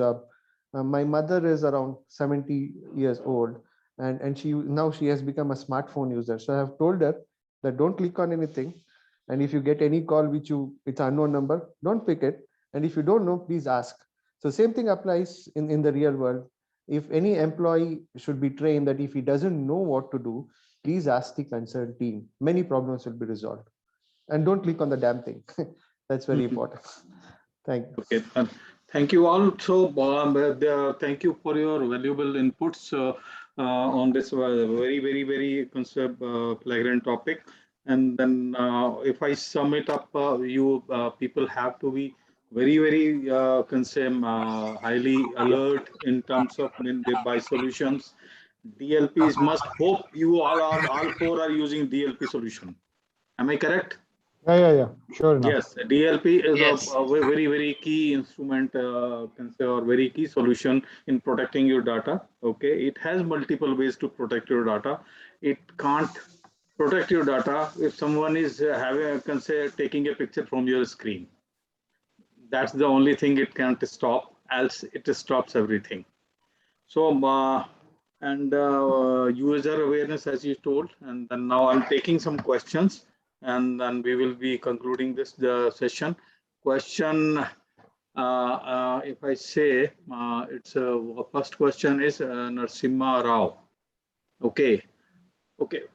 my mother is around 70 years old, and she has become a smartphone user. So I have told her that don't click on anything, and if you get any call it's unknown number, don't pick it, and if you don't know, please ask. So same thing applies in the real world. If any employee should be trained that if he doesn't know what to do, please ask the concerned team. Many problems will be resolved. And don't click on the damn thing. That's very important. Thank you. Okay, thank you all. So thank you for your valuable inputs on this very flagrant topic. And then if I sum it up, you people have to be very highly alert in terms of when they buy solutions. DLPs must hope you all four are using DLP solution. Am I correct? Yeah. Sure enough. Yes, DLP is Yes. a very key instrument, or very key solution in protecting your data. Okay, it has multiple ways to protect your data. It can't protect your data if someone is taking a picture from your screen. That's the only thing it can't stop. Else it stops everything. So user awareness, as you told, and then now I'm taking some questions, and then we will be concluding this session. Question, if I say, it's first question is Narasimha Rao. Okay.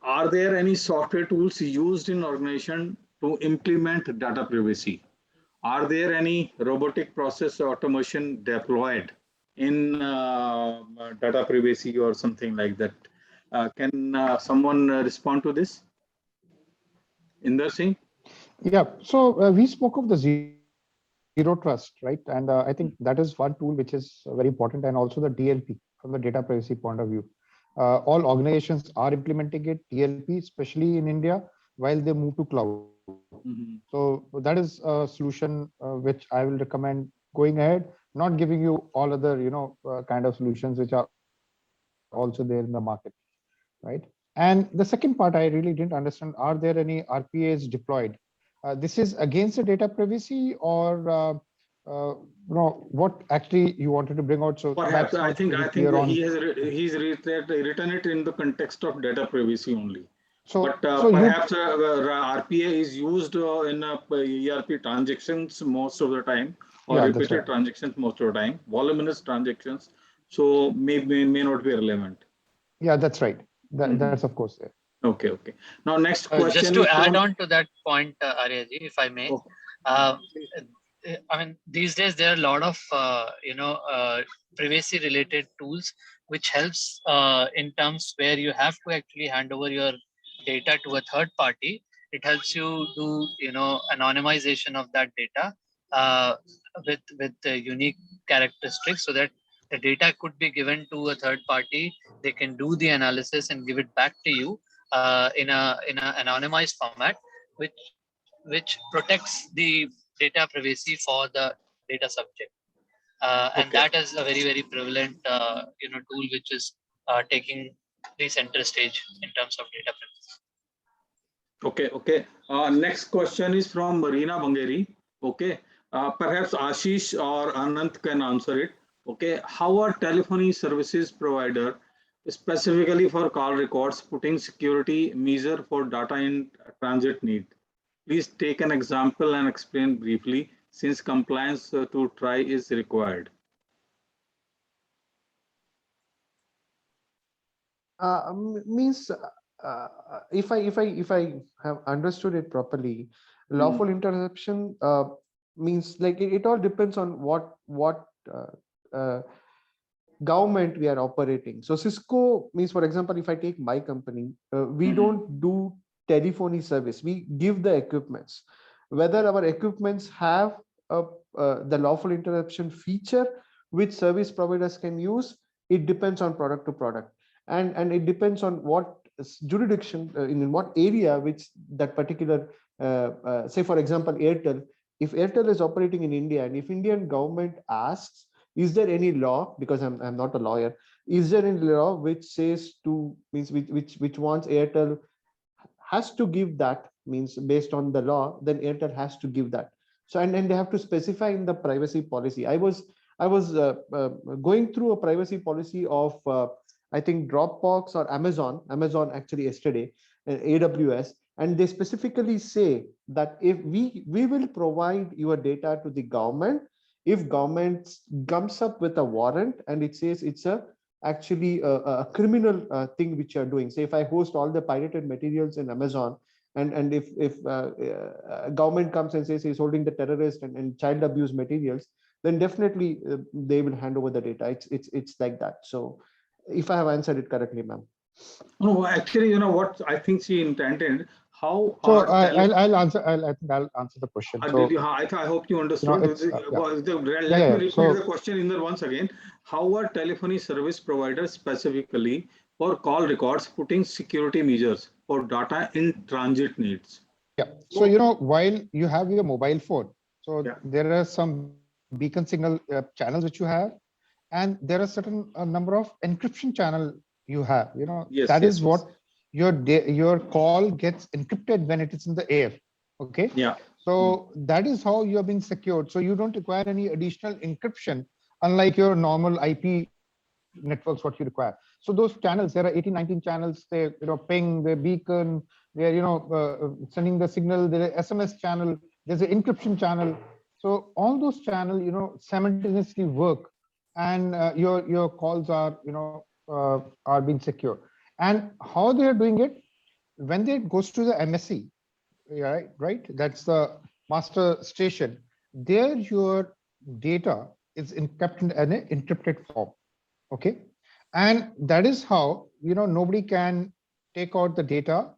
Are there any software tools used in organization to implement data privacy? Are there any robotic process automation deployed in data privacy or something like that? Can someone respond to this? Inder Singh? Yeah, so we spoke of the zero trust, right? And I think that is one tool which is very important, and also the DLP from the data privacy point of view. All organizations are implementing it, DLP, especially in India, while they move to cloud. So that is a solution which I will recommend going ahead, not giving you all other kind of solutions which are also there in the market, right? And the second part I really didn't understand, are there any RPAs deployed? This is against the data privacy, or what actually you wanted to bring out? So perhaps I think he's written it in the context of data privacy only. But perhaps RPA is used in ERP transactions most of the time, or repeated transactions most of the time, voluminous transactions. So may not be relevant. Yeah, that's right. That's of course there. Okay. Now next question. Just to add on to that point, Arya ji, if I may, I mean, these days there are a lot of privacy related tools which helps in terms where you have to actually hand over your data to a third party. It helps you do anonymization of that data with unique characteristics, so that the data could be given to a third party. They can do the analysis and give it back to you in a anonymized format, which protects the data privacy for the data subject. And Okay. that is a very prevalent tool which is taking the center stage in terms of data privacy. Okay. Next question is from Marina Bangeri. Okay. Perhaps Ashish or Anant can answer it. Okay. How are telephony services provider, specifically for call records, putting security measure for data in transit need? Please take an example and explain briefly, since compliance to try is required. Means if I have understood it properly, lawful interception means like it all depends on what government we are operating. So Cisco means, for example, if I take my company, we don't do telephony service. We give the equipments. Whether our equipments have the lawful interception feature which service providers can use, it depends on product to product, and it depends on what jurisdiction in what area which that particular say for example Airtel. If Airtel is operating in India and if Indian government asks, is there any law, because I'm not a lawyer, is there any law which says to means which wants Airtel has to give that, means based on the law, then Airtel has to give that. So and they have to specify in the privacy policy. I was going through a privacy policy of I think Dropbox or Amazon actually yesterday, AWS, and they specifically say that if we will provide your data to the government if government comes up with a warrant and it says it's actually a criminal thing which you're doing. Say if I host all the pirated materials in Amazon, and if government comes and says he's holding the terrorist and child abuse materials, then definitely they will hand over the data. It's like that. So if I have answered it correctly, ma'am. No, actually, you know what I think she intended. How? So I'll answer. I think I'll answer the question. So I hope you understood. Let me repeat the question in there once again. How are telephony service providers specifically for call records putting security measures for data in transit needs? Yeah. So while you have your mobile phone, so there are some beacon signal channels which you have, and there are certain number of encryption channel you have. That is what your call gets encrypted when it is in the air. Okay. Yeah. So that is how you are being secured. So you don't require any additional encryption, unlike your normal IP networks, what you require. So those channels, there are 18, 19 channels. They ping, they beacon, they're sending the signal. There's an SMS channel. There's an encryption channel. So all those channels, simultaneously work, and your calls are being secure. And how they are doing it, when they goes to the MSC, right? That's the master station. There, your data is encrypted in an encrypted form. Okay, and that is how nobody can take out the data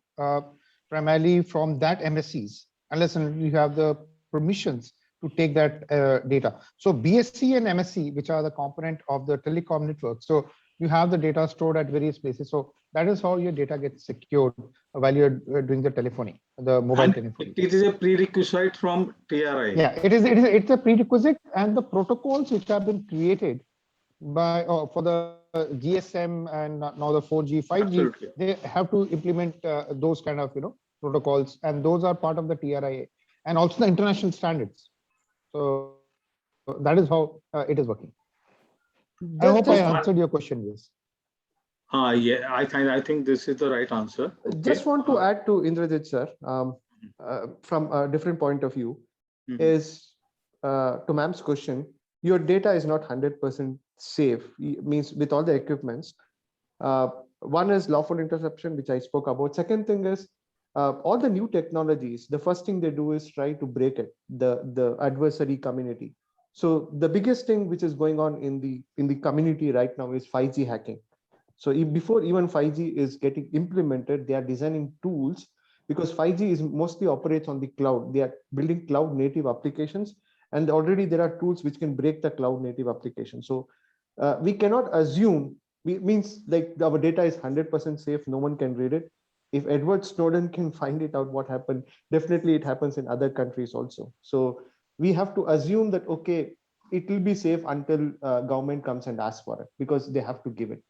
primarily from that MSCs unless you have the permissions to take that data. So BSC and MSC, which are the component of the telecom network. So you have the data stored at various places. So that is how your data gets secured while you're doing the telephony, the mobile telephony. It is a prerequisite from TRI. Yeah, it's a prerequisite, and the protocols which have been created by for the GSM and now the 4G, 5G, Absolutely. They have to implement those kind of protocols, and those are part of the TRIA and also the international standards. So that is how it is working. I hope I answered your question. Yes. Yeah, I think this is the right answer. Okay. Just want to add to Inderjeet sir, from a different point of view, is to ma'am's question. Your data is not 100% safe. Means with all the equipments. One is lawful interception, which I spoke about. Second thing is all the new technologies, the first thing they do is try to break it, the adversary community. So the biggest thing which is going on in the community right now is 5G hacking. So before even 5G is getting implemented, they are designing tools, because 5G is mostly operates on the cloud. They are building cloud native applications, and already there are tools which can break the cloud native application. So we cannot assume, means like our data is 100% safe, no one can read it. If Edward Snowden can find it out what happened, definitely it happens in other countries also. So we have to assume that, okay, it will be safe until government comes and asks for it, because they have to give it.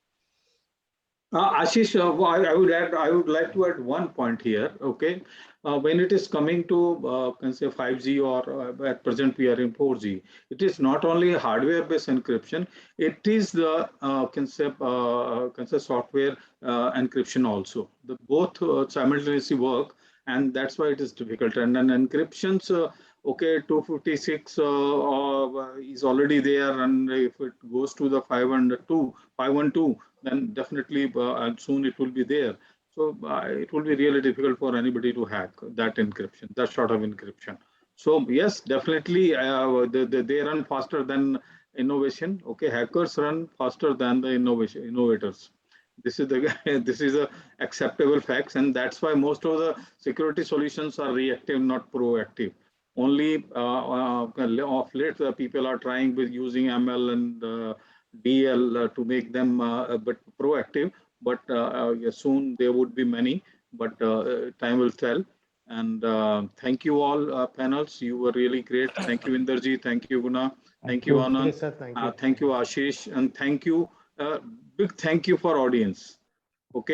Ashish, I would like to add one point here. Okay, when it is coming to can say 5G or at present we are in 4G, it is not only hardware-based encryption. It is the can say software encryption also. The both simultaneously work, and that's why it is difficult. And then encryptions. Okay, 256 is already there, and if it goes to the 512, then definitely and soon it will be there. So it will be really difficult for anybody to hack that encryption, that sort of encryption. So yes, definitely they run faster than innovation. Okay, hackers run faster than the innovators. This is the this is a acceptable facts, and that's why most of the security solutions are reactive, not proactive. Only of late people are trying with using ML and DL to make them but proactive. But yeah, soon there would be many, but time will tell. And thank you all panels. You were really great. Thank you, Inderjeet. Thank you, Guna. Thank you, Anand. Yes, sir. Thank you. Thank you, Ashish. And thank you. Big thank you for audience. Okay.